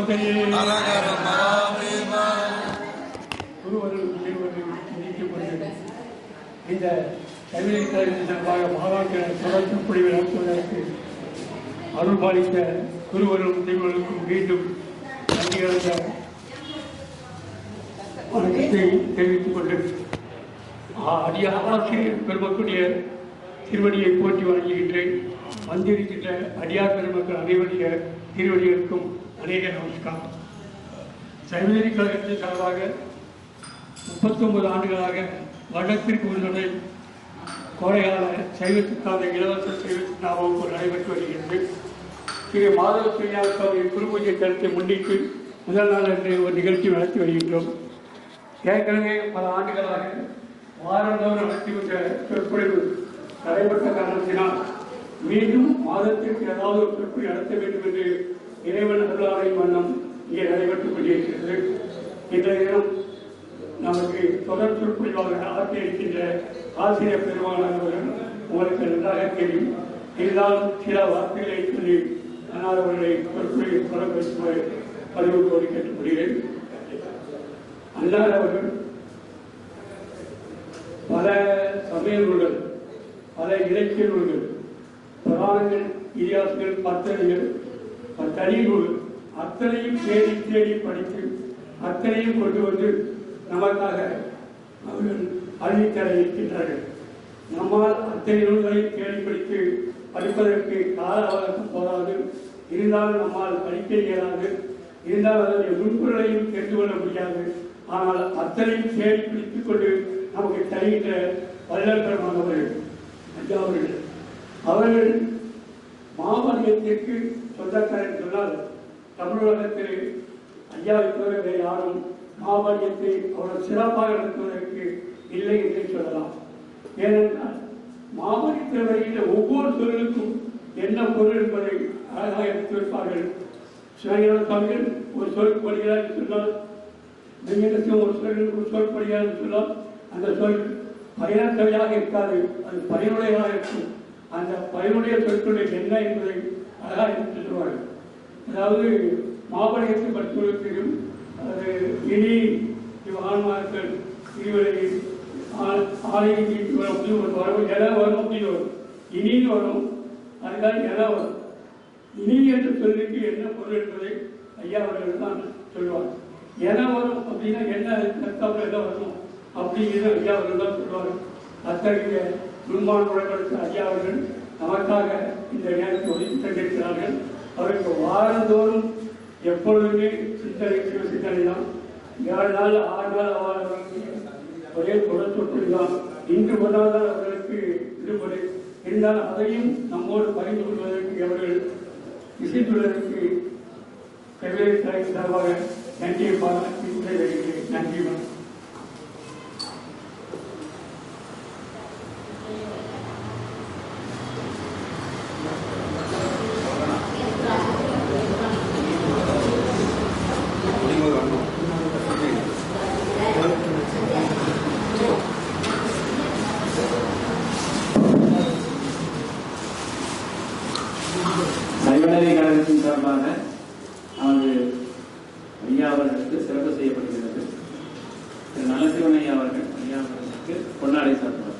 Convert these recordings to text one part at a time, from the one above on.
பதையே குருவர்கள் இணைக்கப்பட்டு இந்த கைவினை கலைஞர் சார்பாக மாதாந்திர தொடர்ந்து பிடிவு நடத்துவதற்கு அருள் பாலித்த குருவரும் தெய்வங்களுக்கும் மீண்டும் நன்றி கலந்த வணக்கத்தை தெரிவித்துக் கொண்டு ஆசிரியர் பெருமக்களுடைய திருவடியை போற்றி வழங்குகின்றேன். வந்திருக்கின்ற அடியார் பெருமக்கள் அனைவருடைய திருவடிகளுக்கும் அநேக நமஸ்காரம். சைவநெறி கழகத்தின் சார்பாக 39 ஆண்டுகளாக வருடத்திற்கு ஒரு முறை கோடைகால சைவத்துக்கான இலவச சைவத்தின் வகுப்பு நடைபெற்று வருகிறது. திரு மாதவ ஸ்ரீனிவாசன் குருபூஜை தளத்தை முன்னிட்டு முதல் நாள் என்று ஒரு நிகழ்ச்சி நடத்தி வருகின்றோம். ஏற்கனவே பல ஆண்டுகளாக வாரந்தோறும் நடத்தி வந்த சொற்பொழிவு நடைபெற்ற காரணத்தினால் மீண்டும் மாதத்திற்கு ஏதாவது ஒரு சொற்பொழிவு நடத்த வேண்டும் என்று இறைவன் அருளாலை வண்ணம் இங்கே நடைபெற்றுக் கொண்டிருக்கிறது. இன்றைய தினம் நமக்கு தொடர் சொற்பொழிவாக ஆற்றியிருக்கின்ற ஆசிரியர் பெருமானவர்கள் உங்களுக்கு நன்றாக தெரியும். இருந்தாலும் சில வார்த்தைகளை சொல்லி நான் அவர்களை சொற்பொழிவை தொடர்பு பதிவுகளோடு கேட்டுக்கொள்கிறேன். அன்னார் அவர்கள் பல சமய நூல்கள், பல இலக்கிய நூல்கள், புராணங்கள், இதிகாசங்கள், பத்தடிகள், தனி நூல் அத்தனையும் தேடி தேடி படித்து அத்தனையும் கொண்டு வந்து நமக்காக அவர்கள் அறிவித்தர இருக்கின்றார்கள். நம்மால் அத்தனை நூல்களை தேடி படித்து படிப்பதற்கு கால அவகாசம் போதாது. இருந்தாலும் நம்மால் படிக்க இயலாது. இருந்தால் அதனுடைய முன்பொருளையும் தெரிந்து கொள்ள முடியாது. ஆனால் அத்தனையும் தேடி பிடித்துக் கொண்டு நமக்கு தருகின்ற வள்ளல் பெருமானவர்கள் ஐயா அவர்கள் மாமனியத்திற்கு சொந்தக்காரன் சொன்னால் தமிழகத்தில் ஐயாவை தவிர வேறு யாரும் மாமனியத்தை அவர்கள் சிறப்பாக நடத்துவதற்கு இல்லை என்று சொல்லலாம். ஏனென்றால் மாமனியத்தில் வருகின்ற ஒவ்வொரு சொல்லுக்கும் என்ன பொருள் என்பதை அழகாக எடுத்து வைப்பார்கள். சிவஞான சுவாமிகள் ஒரு சொல் படுகிறார் என்று சொன்னால், மெய்யகத்தையும் ஒரு சொல் படுகிறார் என்று சொன்னால் அந்த சொல் பயனற்றவையாக இருக்காது, அது பயனுடையதாக இருக்கும். அந்த பயனுடைய சொற்களுடைய என்ன என்பதை அழகாக எடுத்து சொல்வார்கள். அதாவது மாபணியத்தை படித்துவதற்கு அது இனி ஆன்மாக்கள் இதுவரை ஆலயம் வரும் என வரும் அப்படின்னு வரும், இனின்னு வரும். அதுதான் என வரும். இனி என்ற சொல்லுக்கு என்ன பொருள் என்பதை ஐயா அவர்கள் தான் சொல்லுவார். என வரும் அப்படின்னா என்ன கருத்தாப்புல என்ன வரணும் அப்படிங்கிறது ஐயா அவர்கள் தான் சொல்லுவார். அத்தகைய நுண்மான உடன்படுத்த ஐயா அவர்கள் நமக்காக இந்த நேரத்தை ஒதுக்கி தந்திருக்கிறார்கள். அவருக்கு வாரந்தோறும் எப்பொழுதுமே சிந்தனை சிந்தனை தான். 7 நாள் 6 நாள் அவர்களுக்கு ஒரே தொடர் சொற்கள் தான். இன்று கொண்டாதான் அவர்களுக்கு விடுபடு இருந்தால் அதையும் நம்மோடு பகிர்ந்து கொள்வதற்கு அவர்கள் இசைத்துள்ளதற்கு வெவ்வேறு தலைமை சார்பாக நன்றியை பாராட்டி வருகிறேன். நன்றி. சைவநெறி கழகத்தின் சார்பாக நமது ஐயா அவர்களுக்கு சிறப்பு செய்யப்படுகிறது. திரு நலசிவன் ஐயா அவர்கள் ஐயா அவர்களுக்கு பொன்னாடை சார்பார்.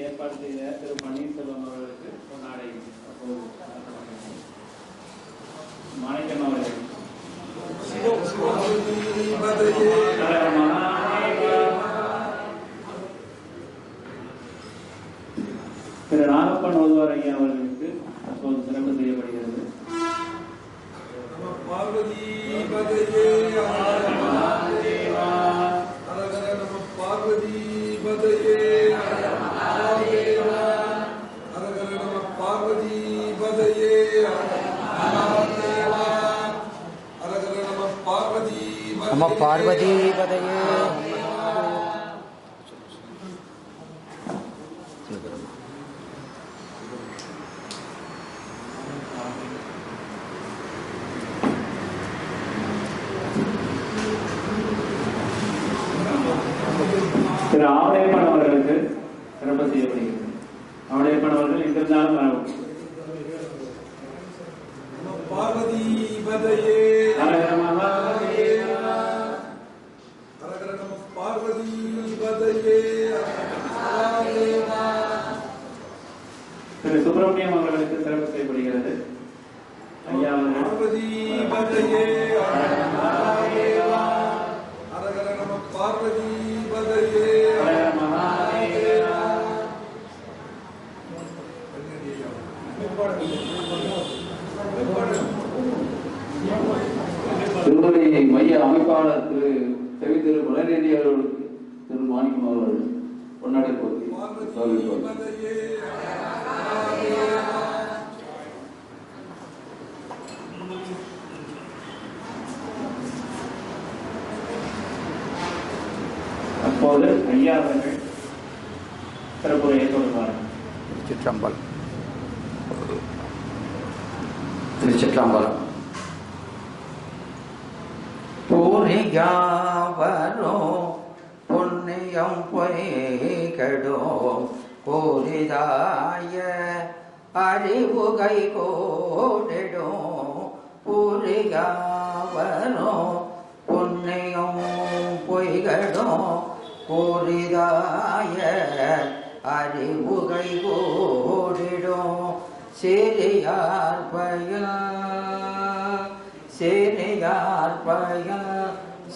ஏற்பாடு செய்த திரு பன்னீர்செல்வம் அவர்களுக்கு பொன்னாடை மாணிக்கம் அவர்கள் திரு நாகப்பன் ஓதுவார் ஐயா அவர்களுக்கு அப்போது சிறப்பு செய்யப்படுகிறது. நம பார்வதி பதையே. திரு ஆவடையப்பன் அவர்களுக்கு சிறப்பு செய்யப்படுகிறது. ஆவடையப்பன் அவர்கள் எங்கிருந்தாலும் வரவும். பார்வதி பதையே ஹரஹர மகாதேவா. ஹரஹர நம பார்வதி பதையே திரு சுப்பிரமணியம் அவர்களுக்கு சிறப்பு செய்யப்படுகிறது. ஐயா பார்வதி பதையே ஹரஹர நம பார்வதி பதையே ஹரஹர மகாதேவா. திருமுறை மைய அமைப்பாளர் திரு செவி திரு மலரேந்தி அவர்களுக்கு திரு மாணிக்கம் அவர்கள் பொன்னாடை போட்டி அப்போது ஐயா அவர்கள் சிறப்புரையை தொடர்பார்கள். திருச்சிற்றம்பலம். திருச்சிற்றம்பலம். பூரியாவரோ புண்ணியம் பொய்கடோ பூரிதாய அறிவுகை கோடிடோ பூரியாவரோ புண்ணியம் பொய்கடோ பூரிதாய அறிவுகை கோடிடோ சிறியார் பயில் சேனையார் பயல்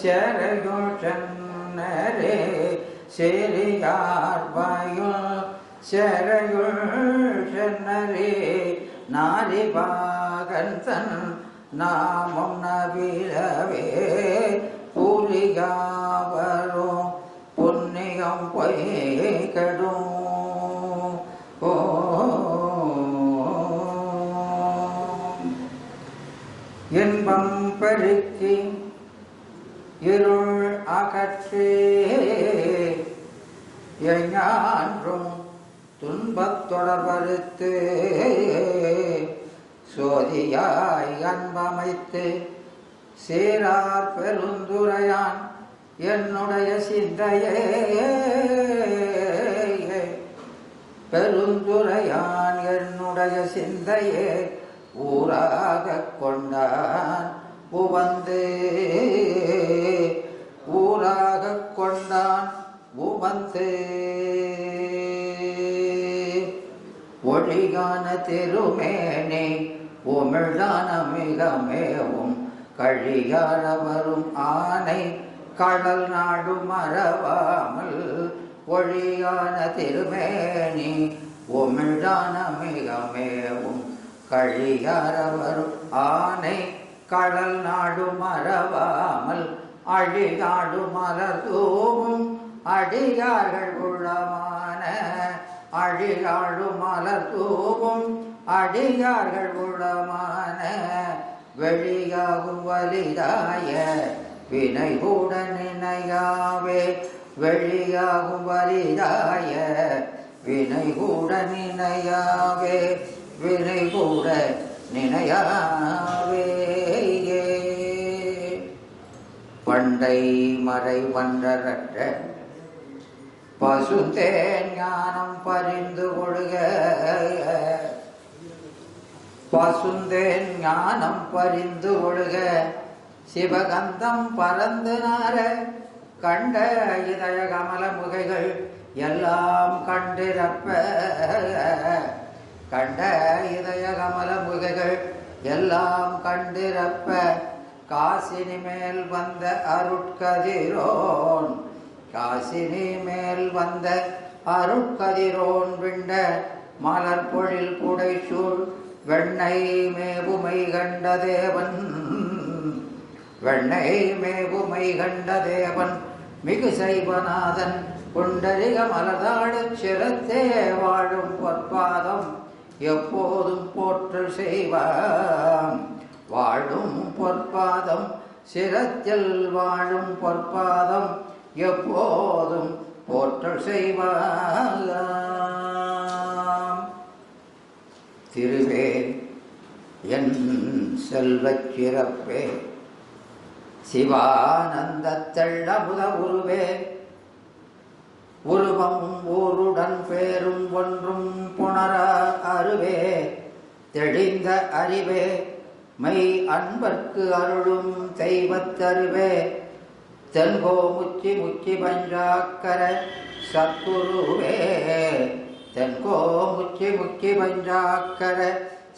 சேரையுள் சென்னரே சேரியார் பயல் சேரையுள் சென்னரே நாரிபாகன் தன் நாமம் நவிழவே பூரிகாவரோ புண்ணியம் பொய்கடும் ஓ இன்பம் பெருக்கி இருள் அகற்றே எஞ்ஞான்றும் துன்பத் தொடர்பறுத்து சோதியாய் அன்பமைத்து சீரார் பெருந்துரையான் என்னுடைய சிந்தையே பெருந்துரையான் என்னுடைய சிந்தையே ஊராகக் கொண்டான் உவந்து ஊராகக் கொண்டான் உவந்து ஒழிகான திருமேனே உமிழ்தான மிகமேவும் கழியாழ வரும் ஆனை கடல் நாடு மறவாமல் ஒழியான திருமேனி உமிழ்தான மிகமேவும் கழியாரவரும் ஆனை கடல் நாடு மறவாமல் அழிகாடு மலர் தூவும் அடியார்கள் உள்ளமான அழிகாடு மலர் தூவும் அடியார்கள் உள்ளமான வெளியாகும் வலிதாய வினை கூட நினையாவே வெளியாகும் வலிதாய வினை கூட நினையாவே வினை கூட நினையாவே பண்டை மறை வன்றரற்ற பசுந்தேன் ஞானம் பறிந்து கொள்க பசுந்தேன் ஞானம் பறிந்து கொள்க சிவகந்தம் பறந்து நார கண்ட இதழ கமல முகைகள் எல்லாம் கண்டிரப்ப கண்ட இதய கமல முகைகள் எல்லாம் கண்டிரப்ப காசினி மேல் வந்த அருட்கதிரோன் காசினி மேல் வந்த அருட்கதிரோன் விண்ட மலர் பொழில் புடைசூழ் வெண்ணெய் மேவுமை கண்ட தேவன் வெண்ணெய் மேவுமை கண்ட தேவன் மிகு சைவநாதன் குண்டரிக மலர்தாடு சிரத்தே வாழும் பொற்பாதம் எப்போதும் போற்றல் செய்வாம் வாழும் பொற்பாதம் சிரத்தில் வாழும் பொற்பாதம் எப்போதும் போற்றல் செய்வாம் திருவே என் செல்வச் சிறப்பே சிவானந்த தெள்ளமுத உருவே உருவமும் ஊருடன் பேரும் ஒன்றும் புணர அருவே தெளிந்த அறிவே மெய் அன்பர்க்கு அருளும் தெய்வத்தருவே தென்கோ முச்சி முச்சி பஞ்சாக்கர சத்குருவே தென்கோ முச்சி முச்சி பஞ்சாக்கர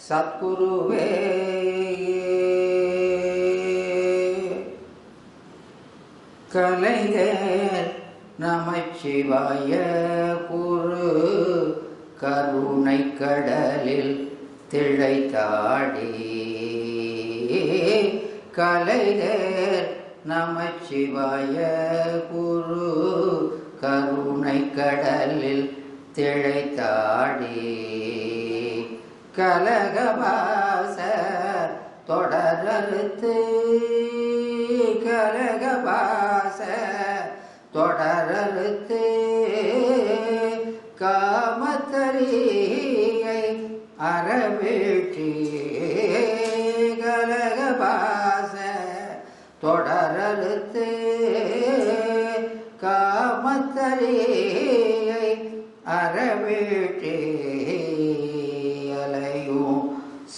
சத்குருவே கலைஞர் நமச்சிவாய குரு கருணை கடலில் திளைத்தாடி கலைஞர் நமச்சிவாய குரு கருணை கடலில் திளைத்தாடி கலகபாச தொடரறுத்து கலகபாச தொடரறுத்து காமத்தரியை அறவீழ்ச்சி கலகபாச தொடரறுத்து காமத்தரியை அறவீழ்ச்சி அலையும்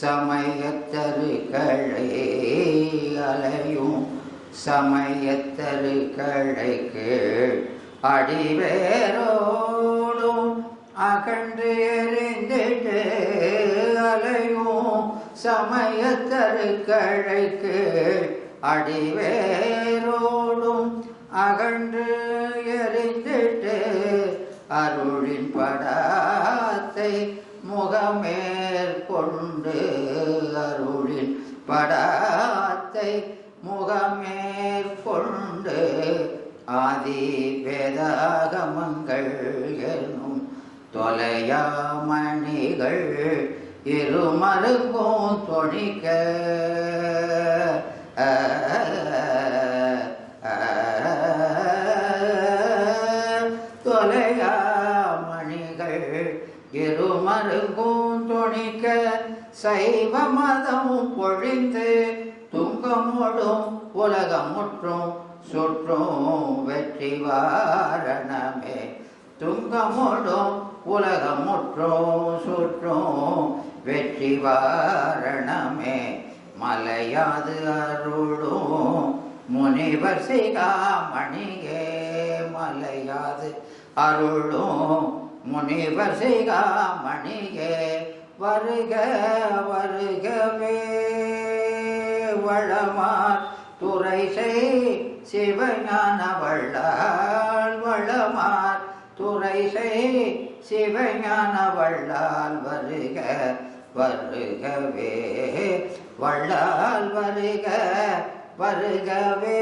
சமயத்தருக்களை அலையும் சமயத்தருக்களுக்கு அடிவேரோடும் அகன்று எறிந்திட்டு அலையும் சமயத்தருக்களுக்கு அடிவேரோடும் அகன்று எறிந்திட்டு அருளின் படாத்தை முகமேற்கொண்டு அருளின் படாத்தை முகமேற்கொண்டு ஆதி வேதாகமங்கள் எனும் தொலையாமணிகள் இருமருங்கும் தொழிக்க தொலையாமணிகள் இருமருங்கும் தொழிக்க சைவ மதமும் பொழிந்து துங்கமோடும் உலகமுற்றும் சுற்றும் வெற்றி வாரணமே துங்கமோடும் உலகமுற்றும் சுற்றும் வெற்றி வாரணமே மலையாது அருளும் முனிவர் சிகாமணியே மலையாது அருளும் முனிவர் சிகாமணியே வருக வருகவே வளமார் துறைசை சிவஞான வள்ளால் வளமார் துறைசை சிவஞான வள்ளால் வருக வருகவே வள்ளால் வருக வருகவே.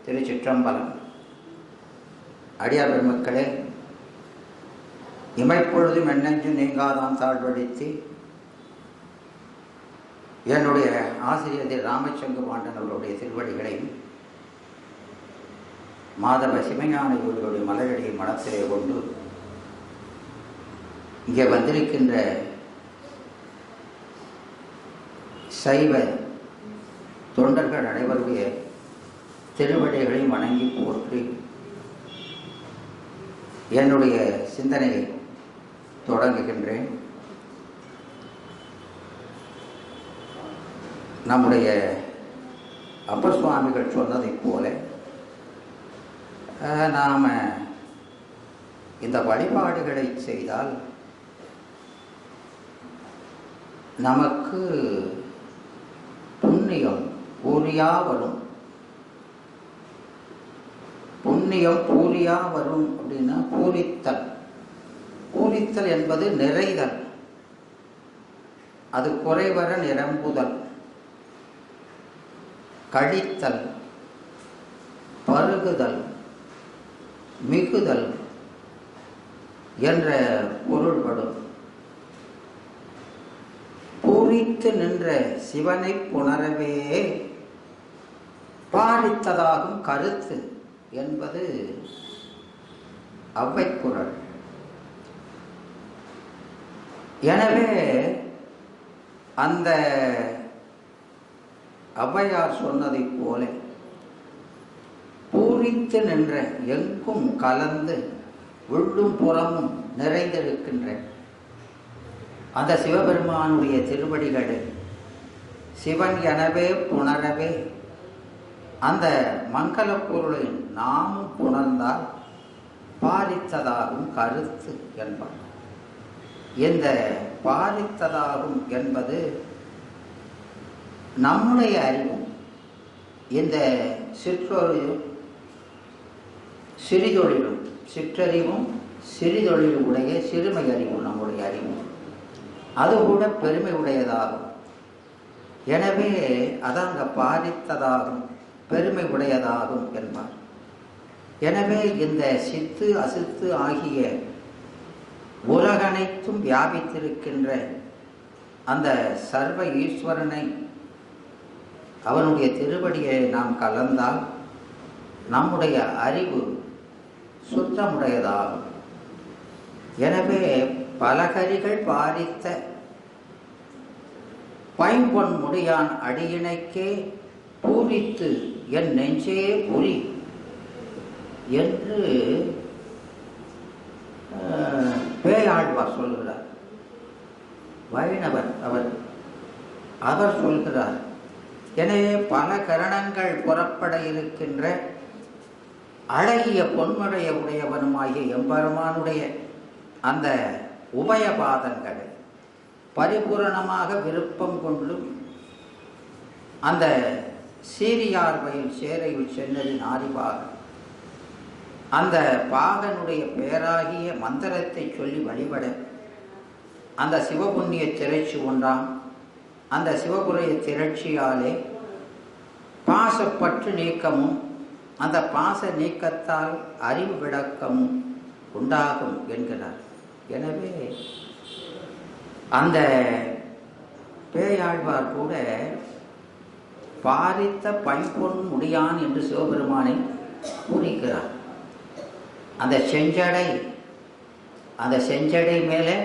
திருச்சிற்றம்பலம். அடியார் பெருமக்களே, இமைப்பொழுதும் என்னென்று நீங்காதான் தாழ்வடித்து என்னுடைய ஆசிரியர் ராமச்சந்திர பாண்டன் அவருடைய திருவடிகளையும் மாதவ சிவஞான யோகிகளுடைய மலரடியை மனத்திலே கொண்டு இங்கே வந்திருக்கின்ற சைவ தொண்டர்கள் அனைவருடைய திருவடிகளை வணங்கி போற்றி என்னுடைய சிந்தனையை தொடங்குகின்றேன். நம்முடைய அப்பர் சுவாமிகள் சொன்னதைப் போல நாம் இந்த வழிபாடுகளை செய்தால் நமக்கு புண்ணியம் பூரியா வரும். புண்ணியம் பூரியா வரும் அப்படின்னா பூரித்தல். பூரித்தல் என்பது நிறைதல், அது குறைவர நிரம்புதல், கழித்தல், பருகுதல், மிகுதல் என்ற பொருள்படும். பூரித்து நின்ற சிவனை புணரவே பாரித்ததாகும் கருத்து என்பது ஔவைக்குறள். எனவே அந்த ஔவையார் சொன்னதைப் போல பூரித்து நின்ற எங்கும் கலந்து உள்ளும் புறமும் நிறைந்திருக்கின்ற அந்த சிவபெருமானுடைய திருவடிகள் சிவன் எனவே புணரவே அந்த மங்கள பொருளை நாமும் புணர்ந்தால் பாரித்ததாகும் கருத்து என்பார். இந்த பாரித்ததாகும் என்பது நம்முடைய அறிவும் இந்த சிறிதொழிலும் சிற்றறிவும் சிறிதொழிலும் உடைய சிறுமை அறிவும் நம்முடைய அறிவும் அதுகூட பெருமை உடையதாகும். எனவே அதாங்க பாரித்ததாகும் பெருமை உடையதாகும் என்பார். எனவே இந்த சித்து அசித்து ஆகிய உலகனைத்தும் வியாபித்திருக்கின்ற அந்த சர்வ ஈஸ்வரனை அவனுடைய திருவடியை நாம் கலந்தால் நம்முடைய அறிவு சுத்தமுடையதாகும். எனவே பலகரிகள் பாரித்த பைம்பொன் முடியான் அடியினைக்கே பூரித்து என் நெஞ்சே புரி என்று பேயாழ்வார் சொல்கிறார். வைணவர் அவர் சொல்கிறார். எனவே பல கரணங்கள் புறப்பட இருக்கின்ற அழகிய பொன்முடைய உடையவனுமாகிய எம்பெருமானுடைய அந்த உபயபாதங்களை பரிபூரணமாக விருப்பம் கொண்டும் அந்த சீரியார்வையில் சேரையில் சென்னதின் ஆதிபாகன் அந்த பாகனுடைய பேராகிய மந்திரத்தை சொல்லி வழிபட அந்த சிவபுண்ணிய திரட்சி ஒன்றாம் அந்த சிவபுரிய திரட்சியாலே பாசப்பற்று நீக்கமும் அந்த பாச நீக்கத்தால் அறிவு விளக்கமும் உண்டாகும் என்கிறார். எனவே அந்த பேயாழ்வார் கூட பாரித்த பைம்பொன் முடியான் என்று சிவபெருமானை கூறுகிறார். அந்த செஞ்சடை மேலே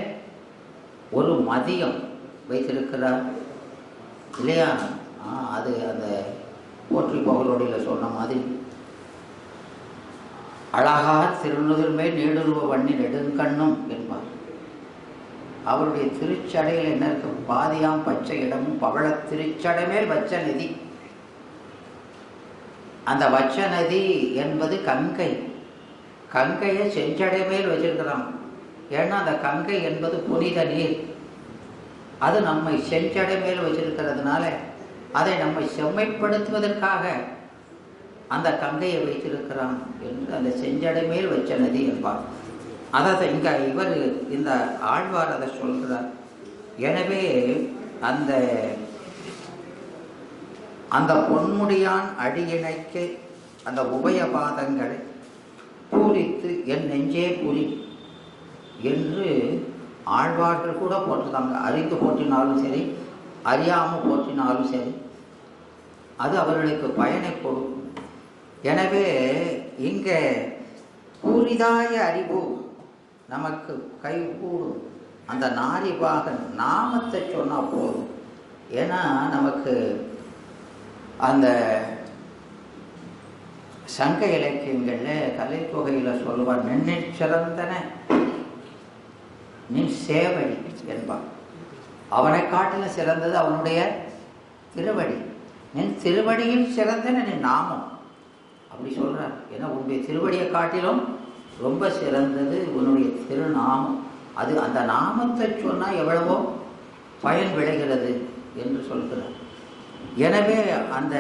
ஒரு மதியம் வைத்திருக்கிறார் இல்லையா? அது அந்த போற்றி புகழோடியில் சொன்ன மாதிரி அழகார் திருநுதல் மேல் நீடுருவ வண்ணி நெடுங்கண்ணும் என்பார். அவருடைய திருச்சடையில் என்ன இருக்கு? பாதியாம் பச்சை இடமும் பவள திருச்சடை மேல் வச்ச நதி. அந்த வச்ச நதி என்பது கங்கையை செஞ்சடை மேல் வச்சிருக்கிறான். ஏன்னா அந்த கங்கை என்பது புனித நீர். அது நம்மை செஞ்சடை மேல் வச்சிருக்கிறதுனால அதை நம்மை செம்மைப்படுத்துவதற்காக அந்த கங்கையை வைத்திருக்கிறான் என்று அந்த செஞ்சடை மேல் வச்ச நதி என்பார். அதை இங்க இவர் இந்த ஆழ்வார் அதை சொல்கிறார். எனவே அந்த பொன்முடியான் அடியினைக்கு அந்த உபயபாதங்களை பூரித்து என் நெஞ்சே புரி என்று ஆழ்வார்கள் கூட போட்டுருந்தாங்க. அறிந்து போற்றினாலும் சரி, அறியாமல் போற்றினாலும் சரி, அது அவர்களுக்கு பயனை கொடுக்கும். எனவே இங்கே பூரிதாய அறிவு நமக்கு கைகூடும். அந்த நாரிபாகன் நாமத்தை சொன்னால் போதும். ஏன்னா நமக்கு அந்த சங்க இலக்கியங்களில் கலைத்தொகையில் சொல்லுவார், நின்னிற் சிறந்தன நின் சேவடி என்பார். அவனை காட்டிலும் சிறந்தது அவனுடைய திருவடி. நின் திருவடியில் சிறந்தன நின் நாமம் அப்படி சொல்றார். ஏன்னா உன்னுடைய திருவடியை காட்டிலும் ரொம்ப சிறந்தது உன்னுடைய திருநாமம். அது அந்த நாமத்தை சொன்னால் எவ்வளவோ பயன் விளைகிறது என்று சொல்கிறார். எனவே அந்த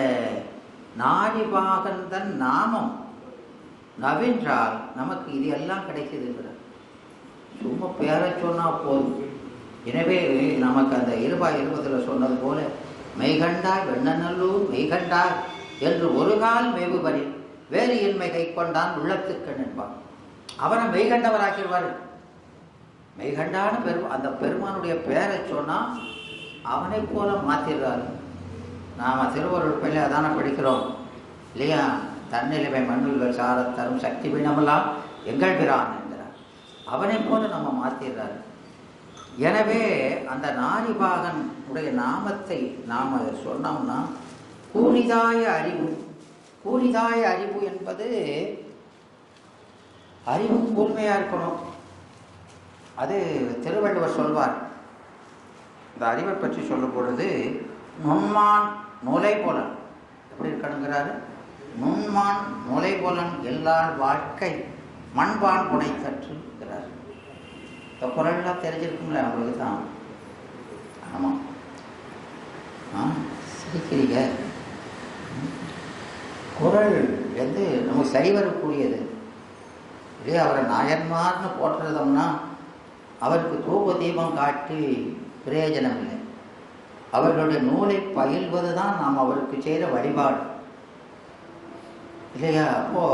நாரிபாகந்தன் நாமம் நவென்றால் நமக்கு இது எல்லாம் கிடைக்குதுங்கிறார். சும்மா பேரை சொன்னால் போதும். எனவே நமக்கு அந்த 20 சொன்னது போல மெய்கண்டாய் வெண்ணநல்லூர் மெய்கண்டாய் என்று ஒரு கால் மேவுபடி வேறு என்மை கை கொண்டான் உள்ளத்துக்கு நிற்பான். அவனை மெய்கண்டவராக்கிடுவார். மெய்கண்டான அந்த பெருமானுடைய பேரை சொன்னால் அவனை போல மாற்றிடுறாரு. நாம் திருவருள் பள்ளி அதான படிக்கிறோம் இல்லையா? தன்னிலைமை மண்ணுகள் சாரத்தரும் சக்தி பிணமெல்லாம் எங்கள் பிரான் என்கிறார். அவனை போல நம்ம மாற்றிடுறாரு. எனவே அந்த நாரிபாகன் உடைய நாமத்தை நாம் சொன்னோம்னா கூறிதாய அறிவு, கூலிதாய் அறிவு என்பது அறிவு கூர்மையாக இருக்கணும். அது திருவள்ளுவர் சொல்வார். இந்த அறிவை பற்றி சொல்லும் பொழுது நுண்மான் நுலை புலன் எப்படி இருக்கணுங்கிறாரு. நுண்மான் நுலை புலன் எல்லால் வாழ்க்கை மண்பான் புனை தற்றுங்கிறார். இந்த குரல்லாம் தெரிஞ்சிருக்கும்ல அவங்களுக்கு தான். ஆமாம், சிரிக்கிறீங்க. குரல் வந்து நமக்கு சரி வரக்கூடியது. இதே அவரை நாயன்மார்னு போட்டுறதோம்னா அவருக்கு தூப தீபம் காட்டி பிரயோஜனம் இல்லை. அவர்களுடைய நூலை பயில்வது தான் நாம் அவருக்கு செய்கிற வழிபாடு இல்லையா? அப்போ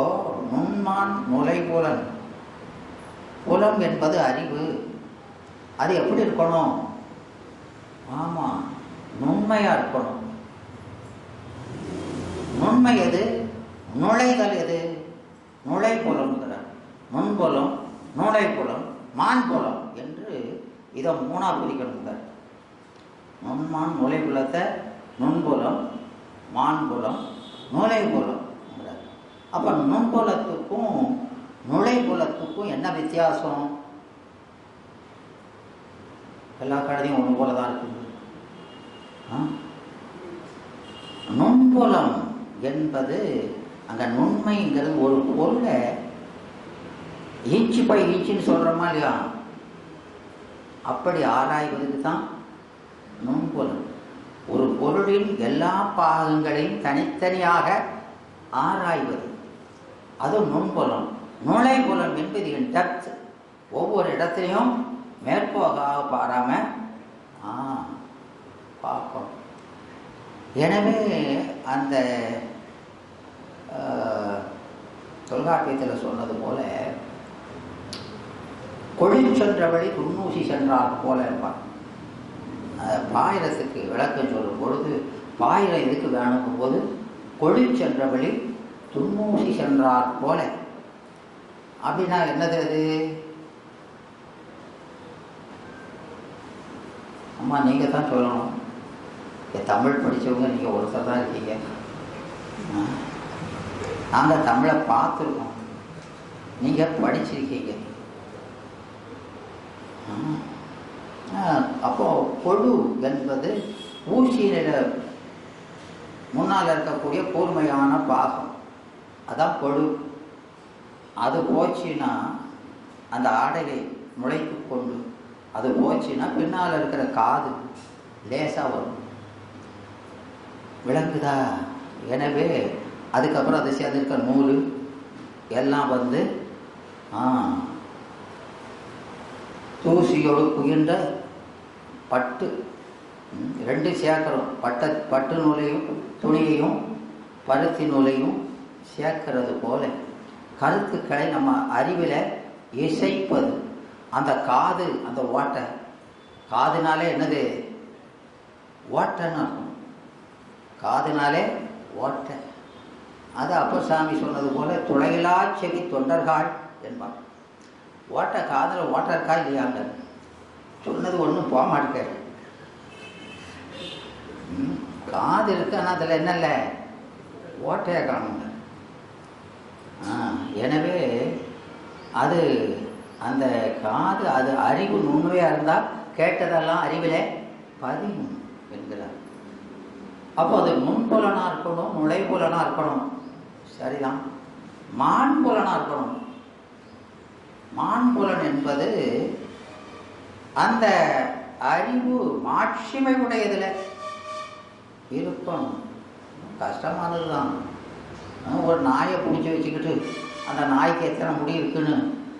நுண்மான் நுலை புலன், புலம் என்பது அறிவு. அது எப்படி இருக்கணும்? ஆமாம், நுண்மையாக இருக்கணும். நுண்மை எது? நுழைதல் எது? நுழை புலம்ங்கிறார். நுண்புலம், நுழை புலம், மான் புலம் என்று இதை மூணா பிரிக்கணுங்கிறார். நுண்மான் நுழை புலத்தை நுண்புலம், மான்புலம், நுழை புலம். அப்போ நுண்புலத்துக்கும் நுழை புலத்துக்கும் என்ன வித்தியாசம்? எல்லா கடையும் ஒன்று போல தான் இருக்குது. நுண்புலம் என்பது அங்கே நுண்மைங்கிறது ஒரு பொருளை இன்ச்சு பை இன்ச்சுன்னு சொல்கிறோமா இல்லையா, அப்படி ஆராய்வதுக்கு தான் நுண்புலம். ஒரு பொருளின் எல்லா பாகங்களையும் தனித்தனியாக ஆராய்வது அது நுண்புலம். நுழைபுலம் என்பது டெப்த். ஒவ்வொரு இடத்துலையும் மேற்போகாக பாராமல் பார்க்கணும். எனவே அந்த தொல்காப்பியத்தில் சொன்னது போல கொழில் சென்ற வழி துண்ணூசி சென்றார் போல இருப்பார். பாயிரத்துக்கு விளக்கம் சொல்லும் பொழுது பாயிரம் எதுக்கு வேணுங்கும் போது கொழில் சென்ற வழி துண்ணூசி சென்றார் போல. அப்படின்னா என்னது அது? அம்மா நீங்கள் தான் சொல்லணும். தமிழ் படித்தவங்க நீங்கள் ஒருத்தர் தான் இருக்கீங்க. நாங்கள் தமிழை பார்த்துருக்கோம், நீங்கள் படிச்சிருக்கீங்க. அப்போ கொழு என்பது ஊசியில முன்னால் இருக்கக்கூடிய கூர்மையான பாகம், அதான் கொழு. அது போச்சுன்னா அந்த ஆடையை நுழைத்து கொண்டு அது போச்சுன்னா பின்னால் இருக்கிற காது லேசாக வரும். விளங்குதா? எனவே அதுக்கப்புறம் அதை சேர்ந்திருக்க நூல் எல்லாம் வந்து தூசியோடு குகின்ற பட்டு ரெண்டு சேர்க்கிறோம். பட்டு நூலையும் துணியையும் பருத்தி நூலையும் சேர்க்கிறது போல கருத்துக்களை நம்ம அறிவில் இசைப்பது. அந்த காது, அந்த ஓட்டை, காதுனாலே என்னது? ஓட்டைன்னு அர்த்தம். காதுனாலே ஓட்டை. அது அப்பர் சாமி சொன்னது போல துளையிலா செவி தொண்டர்கள் என்பார். ஓட்டை காதில் ஓட்டை இருக்கா இல்லையாங்க சொன்னது ஒன்றும் போக மாட்டேங்க. காது இருக்கு, ஆனால் அதில் என்ன இல்லை? ஓட்டையை காணுங்க. எனவே அது அந்த காது அது அறிவு நுண்மையாக இருந்தால் கேட்டதெல்லாம் அறிவிலே பதியும் என்கிறார். அப்போ அது நுண்புலனாக இருக்கணும், நுழைபுலனாக இருக்கணும். சரிதான். மான்புலனாக இருக்கணும். மான்புலன் என்பது அந்த அறிவு மாட்சிமை உடையதில் இருக்கணும். கஷ்டமானது தான். ஒரு நாயை பிடிச்சி வச்சுக்கிட்டு அந்த நாய்க்கு எத்தனை முடி இருக்குன்னு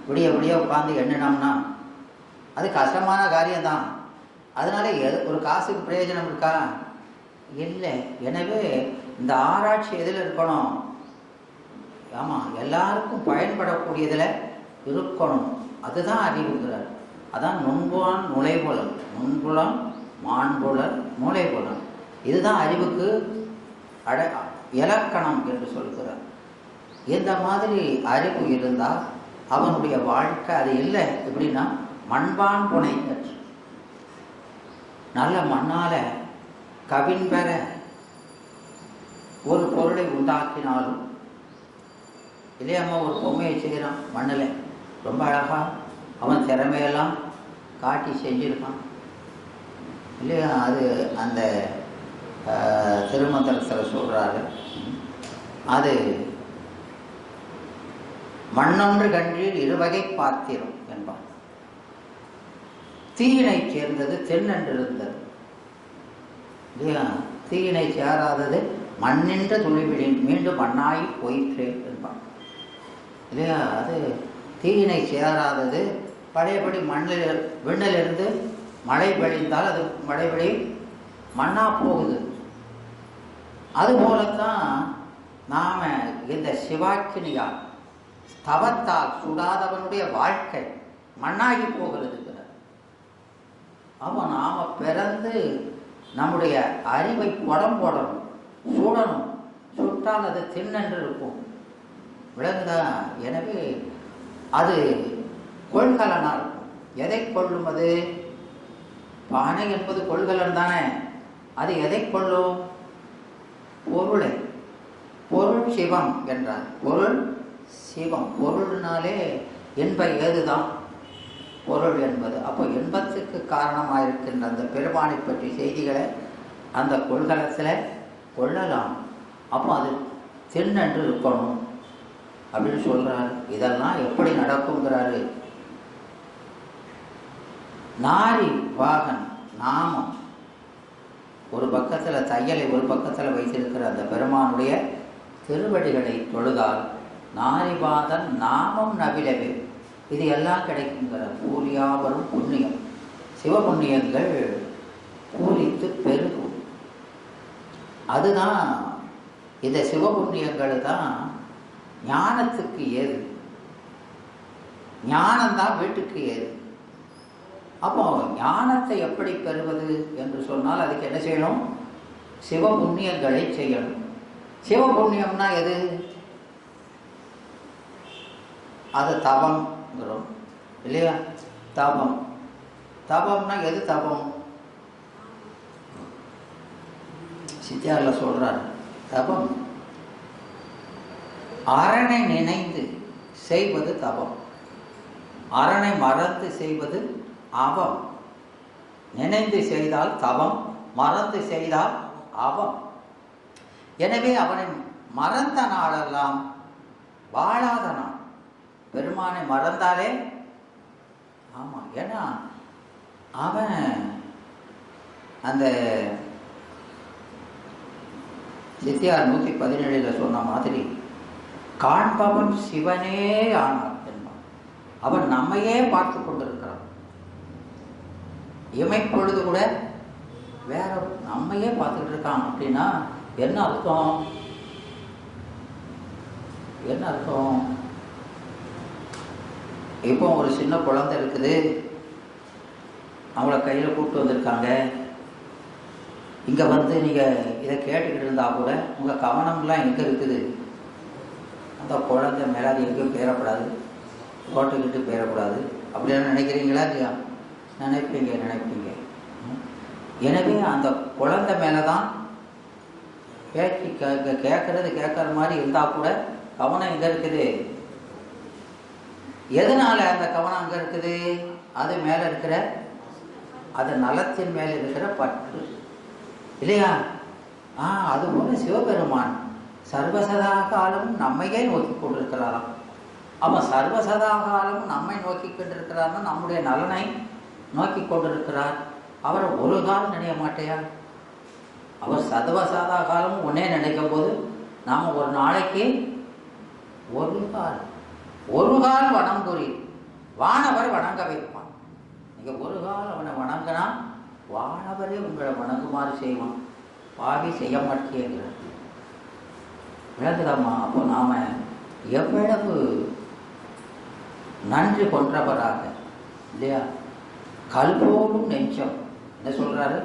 விடிய விடிய உட்காந்து எண்ணினோம்னா அது கஷ்டமான காரியம்தான். அதனால ஒரு காசுக்கு பிரயோஜனம் இருக்கா? இல்லை. எனவே இந்த ஆராய்ச்சி எதில் இருக்கணும்? ஆமாம், எல்லாருக்கும் பயன்படக்கூடியதில் இருக்கணும். அதுதான் அறிவுங்கிறார். அதான் நுண்புலன் நுழைபுலம். நுண்புலம், மான்புலன், நுழைபுலம். இதுதான் அறிவுக்கு இலக்கணம் என்று சொல்கிறார். இந்த மாதிரி அறிவு இருந்தால் அவனுடைய வாழ்க்கை அது இல்லை. எப்படின்னா மண்பான் புனை தற்று. நல்ல மண்ணால் கவின் பெற ஒரு பொருளை உண்டாக்கினாலும் இல்லையம்மா ஒரு பொம்மையை செய்கிறான் மண்ணில் ரொம்ப அழகா அவன் திறமையெல்லாம் காட்டி செஞ்சிருக்கான் இல்லையா. அது அந்த திருமந்திரத்தில் சொல்றாரு, அது மண்ணொன்று கன்றில் இருவகை பாத்திரம் என்பான். தீயினை சேர்ந்தது தென்னென்றிருந்தது இல்லையா. தீயினை சேராதது மண்ணின்ற துளிவிடின் மீண்டும் மண்ணாய் போயிற்றே என்பான் இல்லையா. அது தீயினை சேராதது பழையபடி மண்ணில் விண்ணிலிருந்து மழை பெய்ந்தால் அது மழை பெய்ய மண்ணா போகுது. அதுபோலத்தான் நாம இந்த சிவாக்கினியால் தவத்தால் சுடாதவனுடைய வாழ்க்கை மண்ணாகி போகிறது. அவன் நாம பிறந்து நம்முடைய அறிவை புடம் போடணும், சுடணும். சுட்டால் அது தின்னென்று இருக்கும், விளங்குதா. எனவே அது கொள்கலனா இருக்கும். எதை கொள்ளும்? அது பானை என்பது கொள்கலன் தானே. அது எதை கொள்ளும்? பொருளை. பொருள் சிவம் என்றார். பொருள் சிவம். பொருள்னாலே இன்ப ஏதுதான் பொருள் என்பது. அப்போ இன்பத்துக்கு காரணமாயிருக்கின்ற அந்த பெருமானை பற்றி செய்திகளை அந்த கொள்கலத்தில் கொள்ளலாம். அப்போ அது தின்னென்று இருக்கணும் அப்படின்னு சொல்றாரு. இதெல்லாம் எப்படி நடக்குங்கிறாரு. நாரி வாகன் நாமம் ஒரு பக்கத்தில் தையலை ஒரு பக்கத்தில் வைத்திருக்கிற அந்த பெருமானுடைய திருவடிகளை தொழுதால் நாரிபாதன் நாமம் நவிலவே இது எல்லாம் கிடைக்குங்கிற. கூலியா வரும் புண்ணியம், சிவபுண்ணியங்கள் பூரித்து பெருகும். அதுதான் இந்த சிவபுண்ணியங்கள் தான் ஞானத்துக்கு ஏது. ஞானம்தான் வீட்டுக்கு ஏது. அப்போ ஞானத்தை எப்படி பெறுவது என்று சொன்னால் அதுக்கு என்ன செய்யணும்? சிவபுண்ணியங்களை செய்யணும். சிவபுண்ணியம்னா எது? அது தவம்ங்கிறோம் இல்லையா. தவம். தவம்னா எது? தவம் சித்தியாரில் சொல்றார். தவம் அரணை நினைந்து செய்வது தவம். அரணை மறந்து செய்வது அவம். நினைந்து செய்தால் தவம், மறந்து செய்தால் அவம். எனவே அவனை மறந்த நாளெல்லாம் வாழாத நாள். பெருமானை மறந்தாலே ஆமா. ஏன்னா அவன் அந்த சித்தியார் 117 சொன்ன மாதிரி காண்பவன் சிவனே ஆனான் என்பான். அவன் நம்மையே பார்த்து கொண்டிருக்கிறான். இமைப்பொழுது கூட வேற நம்மையே பார்த்துட்டு இருக்கான். அப்படின்னா என்ன அர்த்தம்? என்ன அர்த்தம்? இப்போ ஒரு சின்ன குழந்தை இருக்குது, அவங்கள கையில் கூப்பிட்டு வந்திருக்காங்க. இங்கே வந்து நீங்கள் இதை கேட்டுக்கிட்டு இருந்தா கூட உங்கள் கவனம்லாம் எங்கே இருக்குது? அந்த குழந்தை மேலே அது எங்கேயும் பேரக்கூடாது, போட்டுக்கிட்டு பேரக்கூடாது அப்படின்னு நினைக்கிறீங்களா இல்லையா? நினைப்பீங்க. எனவே அந்த குழந்தை மேலே தான் பேச்சு கேட்கற மாதிரி இருந்தால் கூட கவனம் எங்கே இருக்குது? எதனால அந்த கவனம் அங்கே இருக்குது? அது மேலே இருக்கிற அது நலத்தின் மேலே இருக்கிற பற்று இல்லையா? அதுபோல சிவபெருமான் சர்வசதா காலமும் நம்மையே நோக்கி கொண்டிருக்கிறாராம். அவன் சர்வசதா காலமும் நம்மை நோக்கி கொண்டிருக்கிறார்னா நம்முடைய நலனை நோக்கி கொண்டிருக்கிறார். அவரை ஒரு காலம் நினைய மாட்டேயா? அவர் சர்வசதா காலமும் உன்னே நினைக்கும் போது நாம் ஒரு நாளைக்கு ஒரு கால் வனம் புரி வானவர் வணங்க வைப்பான். நீங்க ஒரு கால் அவனை வணங்கினா வானவரே உங்களை வணங்குமாறு செய்வான். பாவி செய்ய மாட்டேங்கிற விளக்குதாம்மா. அப்போ நாம எவ்வளவு நன்றி கொன்றவராக இல்லையா? கல்போலும் நெஞ்சம் என்ன சொல்றாரு?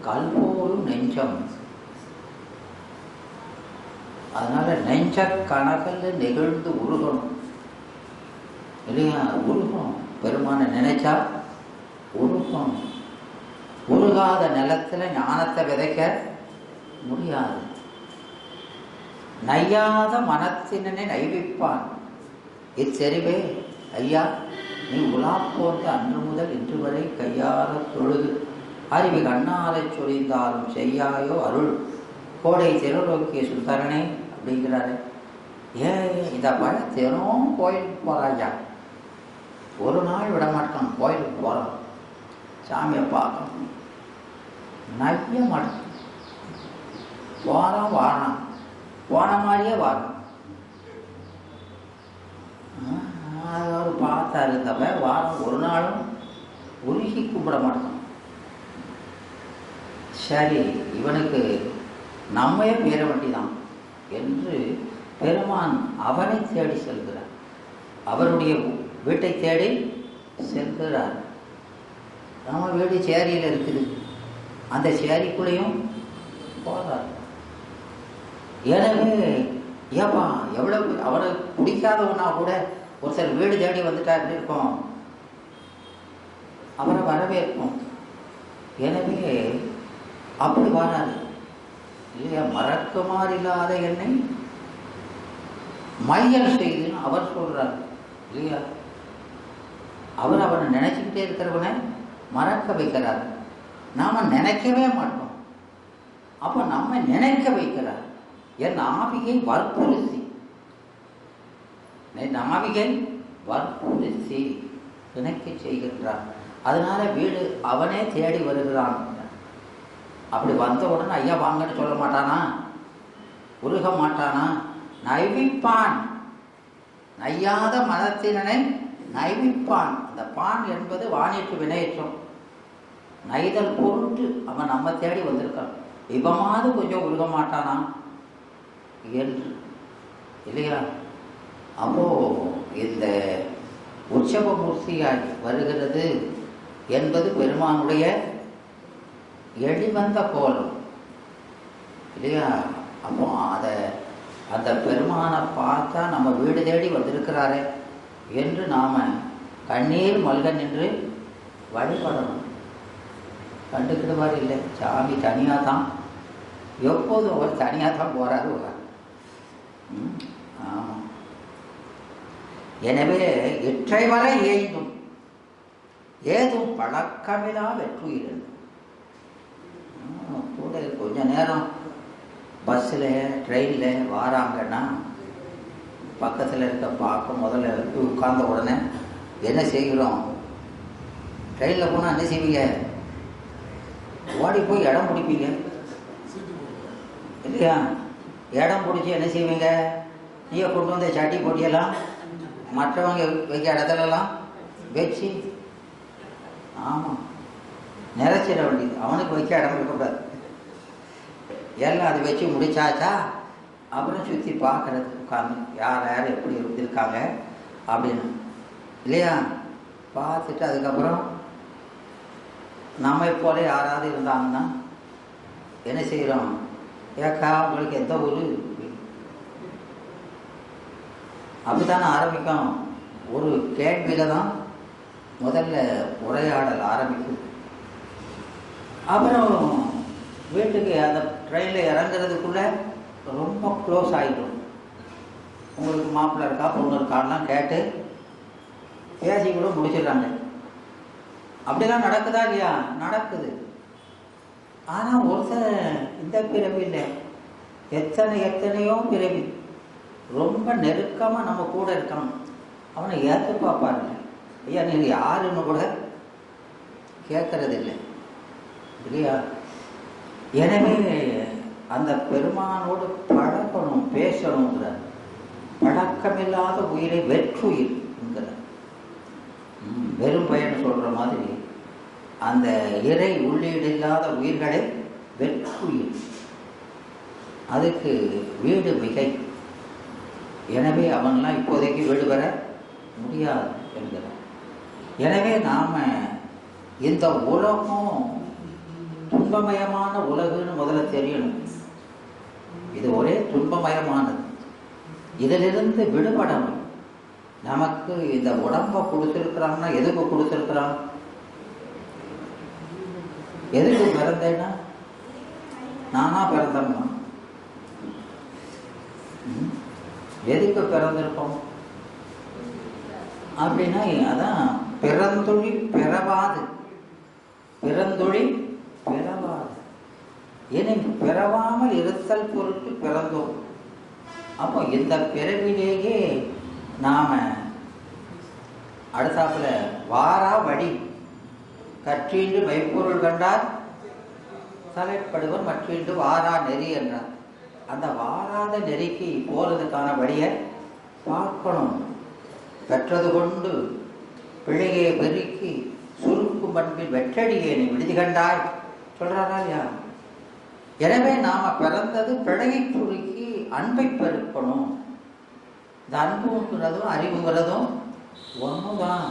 கல்போலும் நெஞ்சம். அதனால நெஞ்ச கணக்கில் நெகிழ்ந்து உருகணும் இல்லையா? உருகணும். பெருமான நினைச்சா உருகணும். உருகாத நிலத்துல ஞானத்தை விதைக்க முடியாது. நையாத மனத்தினனை நைவிப்பான். இச்செறிவே ஐயா, நீ உலா போன்ற அன்று முதல் இன்று வரை கையார தொழுது அறிவு கண்ணாலைச் சொரிந்தாலும் செய்யாயோ அருள் கோடை திருநோக்கிய சுந்தரனே அப்படிங்கிறாரு. இந்த பழம் தினம் கோயிலுக்கு போகிறாயா, ஒரு நாள் விட மாட்டான். கோயிலுக்கு போகிறான், சாமியை பார்க்கணும், நைய மாட்டான். போகிறான் வாரான், போன மாதிரியே வாரான். அவர் பார்த்தாரு தவிர வாரம் ஒரு நாளும் உருகி கூப்பிட மாட்டான். சரி, இவனுக்கு நம்மையே பேர வேண்டிதான் என்று பெருமான் அவனை தேடி செல்கிறார். அவருடைய வீட்டை தேடி செல்கிறார். நம்ம வீடு சேரியில் இருக்குது, அந்த சேரிக்குள்ளேயும் போகிறார். எனவே ஏப்பா எவ்வளவு அவரை பிடிக்காதவனா கூட ஒருத்தர் வீடு தேடி வந்துட்டா எப்படி இருக்கும், அவரை வரவேற்போம். எனவே அப்படி வராது இல்லையா. மறக்குமாறு இல்லாத என்னை மையல் செய்துன்னு அவர் சொல்றார் இல்லையா. அவர் அவனை நினைச்சுக்கிட்டே இருக்கிறவனை மறக்க வைக்கிறார். நாம நினைக்கவே மாட்டோம், அப்ப நம்ம நினைக்க வைக்கிறார். என் ஆவியை வற்புறுத்தி, என் ஆவியை வற்புறுத்தி நினைக்க செய்கின்றார். அதனால வீடு அவனே தேடி வருகிறான். அப்படி வந்த உடனே ஐயா வாங்கன்னு சொல்ல மாட்டானா, உருக மாட்டானா, நைவிப்பான். நையாத மனத்தினனை நைவிப்பான். அந்த பான் என்பது வானிட்டு வினையற்றும். நைதல் பொருட்டு அவன் நம்ம தேடி வந்திருக்கான். இவமாவது கொஞ்சம் உருக மாட்டானா என்று இல்லையா. அப்போ இந்த உற்சவமூர்த்தியாய் வருகிறது என்பது பெருமானுடைய எளிவந்த கோலம் இல்லையா. அப்போ அந்த பெருமானை பார்த்தா நம்ம வீடு தேடி வந்திருக்கிறாரே என்று நாம கண்ணீர் மல்க நின்று வழிபடணும். கண்டுக்கிடுவார் இல்லை, சாமி தனியாக தான், எப்போதும் அவர் தனியாக தான் போறாரு. ஆமாம். எனவே இற்றை வரை ஏய்ந்தும் ஏதும் பழக்கமில்லா வெற்றுயிர். கூட கொஞ்ச நேரம் பஸ்ஸில் ட்ரெயினில் வாராங்கன்னா பக்கத்தில் இருக்க பார்க்க முதல்ல உட்கார்ந்த உடனே என்ன செய்கிறோம், ட்ரெயினில் போனால் என்ன செய்வீங்க, ஓடி போய் இடம் பிடிப்பீங்க இல்லையா. இடம் பிடிச்சி என்ன செய்வீங்க, நீங்கள் கொண்டு வந்த சட்டி போட்டியெல்லாம் மற்றவங்க வைக்க இடத்துலலாம் வச்சு, ஆமாம் நிறைச்சிட வேண்டியது. அவனுக்கு வைக்க இடம் இருக்கக்கூடாது. எல்லாம் அதை வச்சு முடிச்சாச்சா அப்புறம் சுற்றி பார்க்கறது, உட்காந்து யார் யார் எப்படி இருந்திருக்காங்க அப்படின்னு இல்லையா. பார்த்துட்டு அதுக்கப்புறம் நம்ம போல யாராவது இருந்தாங்கன்னா என்ன செய்கிறோம், ஏக்கா உங்களுக்கு எந்த ஊர் அப்படித்தானே ஆரம்பிக்கும். ஒரு கேள்வியில் தான் முதல்ல உரையாடல் ஆரம்பிக்கும். அப்புறம் வீட்டுக்கு அந்த ட்ரெயினில் இறங்குறதுக்குள்ளே ரொம்ப க்ளோஸ் ஆகிடும். உங்களுக்கு மாப்பிள்ளை இருக்கா பொண்ணு இருக்கான்லாம் கேட்டு பேசி கூட முடிச்சிடுறாங்க. அப்படிலாம் நடக்குதா இல்லையா, நடக்குது. ஆனால் ஒருத்தர் இந்த பிறவி இல்லை, எத்தனையோ பிறவி ரொம்ப நெருக்கமாக நம்ம கூட இருக்கான். அவனை ஏற்று பார்ப்பாருங்க, ஐயா நீங்கள் யாருன்னு கூட கேட்கறது இல்லை இல்லையா. எனவே அந்த பெருமானோடு பழகணும், பேசணுங்கிறார். பழக்கமில்லாத உயிரை வெற்றுயிர் என்கிறார். வெறும் பயன் சொல்ற மாதிரி அந்த இறை உள்ளீடு இல்லாத உயிர்களை வெற்றுயிர், அதுக்கு வீடு மிகை. எனவே அவன்லாம் இப்போதைக்கு வீடு பெற முடியாது என்கிறார். எனவே நாம இந்த உலகம் துன்பமயமான உலகுன்னு முதல்ல தெரியணும். இது ஒரே துன்பமயமானது, இதிலிருந்து விடுபடணும். நமக்கு இந்த உடம்பை கொடுத்துருக்கிறாங்கன்னா எதுக்கு கொடுத்துருக்கிறான், எதுக்கு பிறந்தேன்னா நானா பிறந்தம்மா எதுக்கு பிறந்திருக்கோம் அப்படின்னா அதான் பிறந்தொழி பிறவாது, பிறந்தொழி பிறவாது, இனி பிறவாமல் இருத்தல் பொருட்டு பிறந்தோம். அப்போ இந்த பிறவிலேயே நாம அடுத்தாப்புல வாரா வழி கற்றீண்டு மெய்ப்பொருள் கண்டார் தலைப்படுவர் மற்றீண்டு வாரா நெறி என்றார். அந்த வாராத நெறிக்கு போறதுக்கான வழியை பார்க்கணும். பெற்றது கொண்டு பிள்ளையை பெருக்கி சுருக்கும் பண்பில் வெற்றடியேனை விடுதி கண்டாய் சொல்றாரா இல்லையா? எனவே நாம பிறந்தது பிழையை சுருக்கி அன்பை பெருக்கணும். இந்த அன்புங்கிறதும் அறிவுங்கிறதும் ஒண்ணுதான்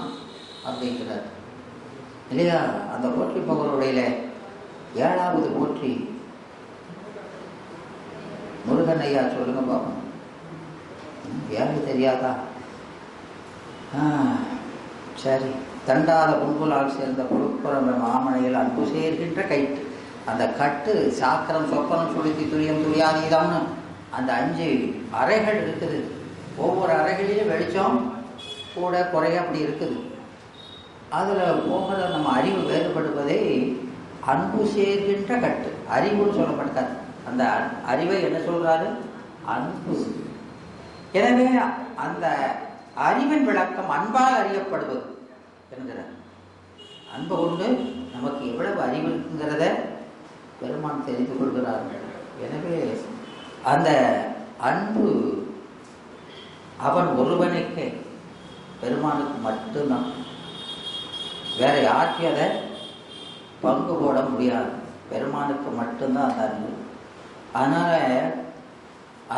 அப்படிங்கிறார் இல்லையா? அந்த போற்றி பகவருடைய 7வது போற்றி முருகன் ஐயா சொல்லுங்க பாப்போம். யாருக்கு தெரியாதா? சரி. தண்டாத புண்புலால் சேர்ந்த புழுப்புறம் மாமனையில் அன்பு சேர்கின்ற கைட்டு. அந்த கட்டு சாக்கரம் சொப்பனம் சுளுத்தி துரியம் துரியாதீதம்னு அந்த 5 அறைகள் இருக்குது. ஒவ்வொரு அறைகளிலும் வெளிச்சம் கூட குறைய அப்படி இருக்குது. அதில் போகிற நம்ம அறிவு வேறுபடுவதை அன்பு சேர்கின்ற கட்டு. அறிவுன்னு சொல்லப்பட்டார். அந்த அறிவை என்ன சொல்றாரு? அன்பு. எனவே அந்த அறிவின் விளக்கம் அன்பால் அறியப்படுவது என்கிறார். அன்பு கொண்டு நமக்கு எவ்வளவு அறிவு இருக்குங்கிறத பெருமான் தெரிந்து கொள்கிறார்கள். எனவே அந்த அன்பு அவன் ஒருவனுக்கே, பெருமானுக்கு மட்டும்தான். வேற யாருக்கு அதை பங்கு போட முடியாது. பெருமானுக்கு மட்டும்தான் அந்த அன்பு. அதனால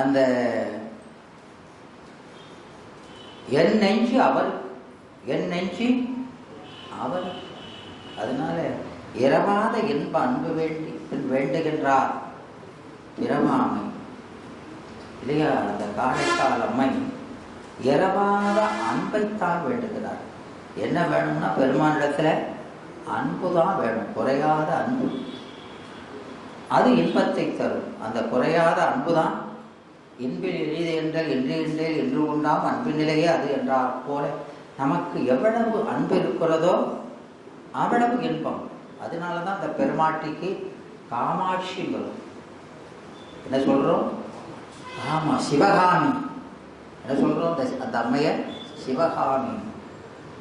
அந்த என் நெஞ்சு அவர், என் நெஞ்சு அவர். அதனால இரவாத இன்ப அன்பு வேண்டுகின்றார் பிறவாமை இல்லையா? அந்த காரைக்கால் அம்மை இரவாத அன்பைத்தான் வேண்டுகிறார். என்ன வேணும்னா பெருமானிடத்துல அன்புதான் வேணும், குறையாத அன்பு. அது இன்பத்தை தரும். அந்த குறையாத அன்புதான் இன்பில் எளிது என்றால் என்று என்றேல் என்று உண்டாம் அன்பின் நிலையே அது என்றால் போல நமக்கு எவ்வளவு அன்பு இருக்கிறதோ அவ்வளவு இன்பம். அதனாலதான் அந்த பெருமாட்டிக்கு காமாட்சி வரும். என்ன சொல்றோம்? ஆமா, சிவகாமி. என்ன சொல்றோம்? அந்த அம்மைய சிவகாமி.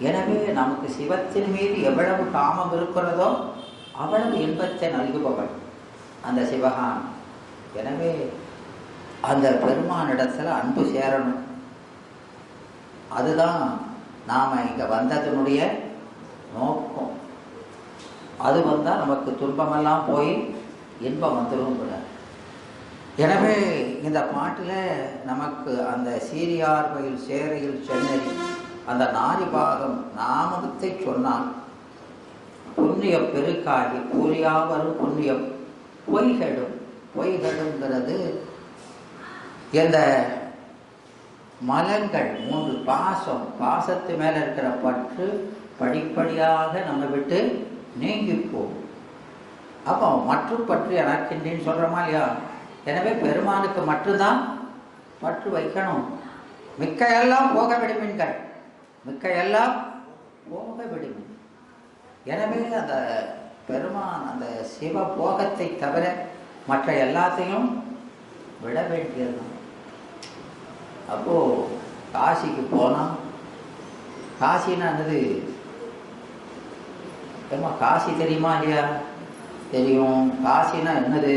எனவே நமக்கு சிவத்தின் மீது எவ்வளவு காமம் இருக்கிறதோ அவ்வளவு இன்பத்தை நல்குபவள் அந்த சிவகாமி. எனவே அந்த பெருமானிடத்துல அன்பு சேரணும். அதுதான் நாம இங்க வந்ததனுடைய நோக்கம். அது வந்தா நமக்கு துன்பமெல்லாம் போய் இன்பம் வந்துடும் கூட. எனவே இந்த பாட்டுல நமக்கு அந்த சீரியார் பயில் சேரையில் சென்னை அந்த நாரிபாகம் நாமத்தை சொன்னால் புண்ணிய பெருக்காகி கூலியா வரும் புண்ணியம் பொய்கெடும். பொய்கெடுங்கிறது இந்த மலங்கள் 3 பாசம், பாசத்து மேல இருக்கிற பற்று படிப்படியாக நம்ம விட்டு நீங்கி போகும். அப்போ மற்றும் பற்று எனக்கின்றேன்னு சொல்றோமா இல்லையா? எனவே பெருமானுக்கு மட்டும்தான் பற்று வைக்கணும். மிக்க எல்லாம் போக விடுமீன்கள், மிக்க எல்லாம் போக விடுமீன். எனவே அந்த பெருமான் அந்த சிவ போகத்தை தவிர மற்ற எல்லாத்தையும் விட வேண்டியதுதான். அப்போ காசிக்கு போனா, காசின்னா என்னது? காசி தெரியுமா இல்லையா? தெரியும். காசினா என்னது?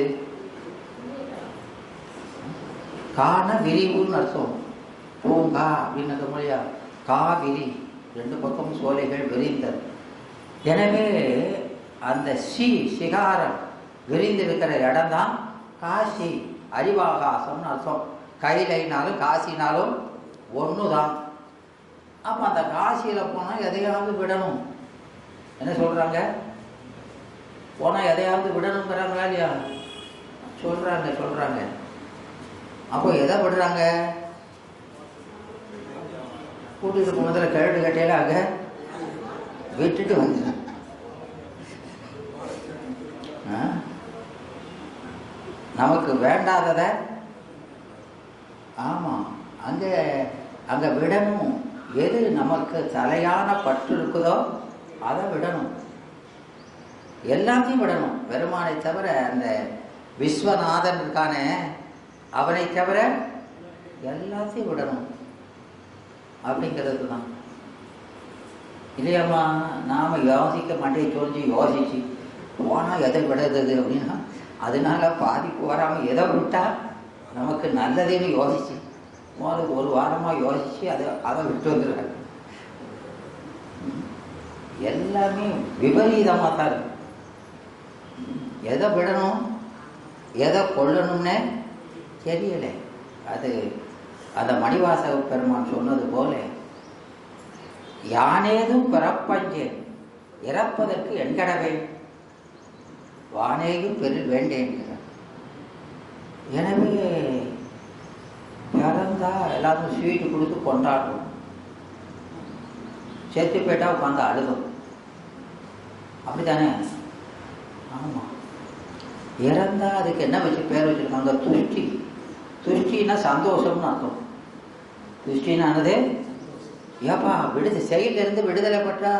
கான விரிவுன்னு அர்த்தம். பூங்கா அப்படின்னு மொழியா? காவிரி, 2 பக்கம் சோலைகள் விரிந்தது. எனவே அந்த சிகாரம் விரிந்திருக்கிற இடம் தான் காசி. அறிவாகாசம்னு அர்த்தம். கையிலைனாலும் காசினாலும் ஒண்ணுதான். அப்ப அந்த காசியில போனா எதையாவது விடணும். என்ன சொல்றாங்க? போனா எதையாவது விடணுங்கிறாங்களா இல்லையா? சொல்றாங்க. அப்போ எதை விடுறாங்க? கூட்டிட்டு போனதுல கிழடு கட்டையில அங்க விட்டுட்டு வந்து நமக்கு வேண்டாதத ஆமாம், அங்கே அங்கே விடணும். எது நமக்கு தலையான பற்று இருக்குதோ அதை விடணும், எல்லாத்தையும் விடணும். பெருமானை தவிர அந்த விஸ்வநாதன் இருக்கானே அவனை தவிர எல்லாத்தையும் விடணும் அப்படிங்கிறது தான். இல்லையாம்மா, நாம் யோசிக்க மண்டையை சொல்லி யோசிச்சு போனால் எதை விடுறது அப்படின்னா அதனால பாதிப்பு வராமல் எதை விட்டா நமக்கு நல்லதுன்னு யோசிச்சு ஒரு வாரமாக யோசிச்சு அதை விட்டு வந்துடுறாங்க. எல்லாமே விபரீதமாக தான் இருக்கு. எதை விடணும் எதை கொள்ளணும்னே தெரியலை. அது அந்த மணிவாசக பெருமான் சொன்னது போல, யானேதும் பிறப்பஞ்சே இறப்பதற்கு என்கடவே வானேயும் பெரில் வேண்டேன். எனவே இறந்தா எல்லாரும் ஸ்வீட்டு கொடுத்து கொண்டாடுறோம், செத்து போயிட்டா உட்காந்து அழுகும். அப்படித்தானே? ஆமாம். இறந்தா அதுக்கு என்ன வச்சு பேர் வச்சுருக்காங்க? துஷ்டி. துஷ்டின்னா சந்தோஷம்னு அர்த்தம். துஷ்டினானது ஏப்பா செயலிருந்து விடுதலை பெற்றா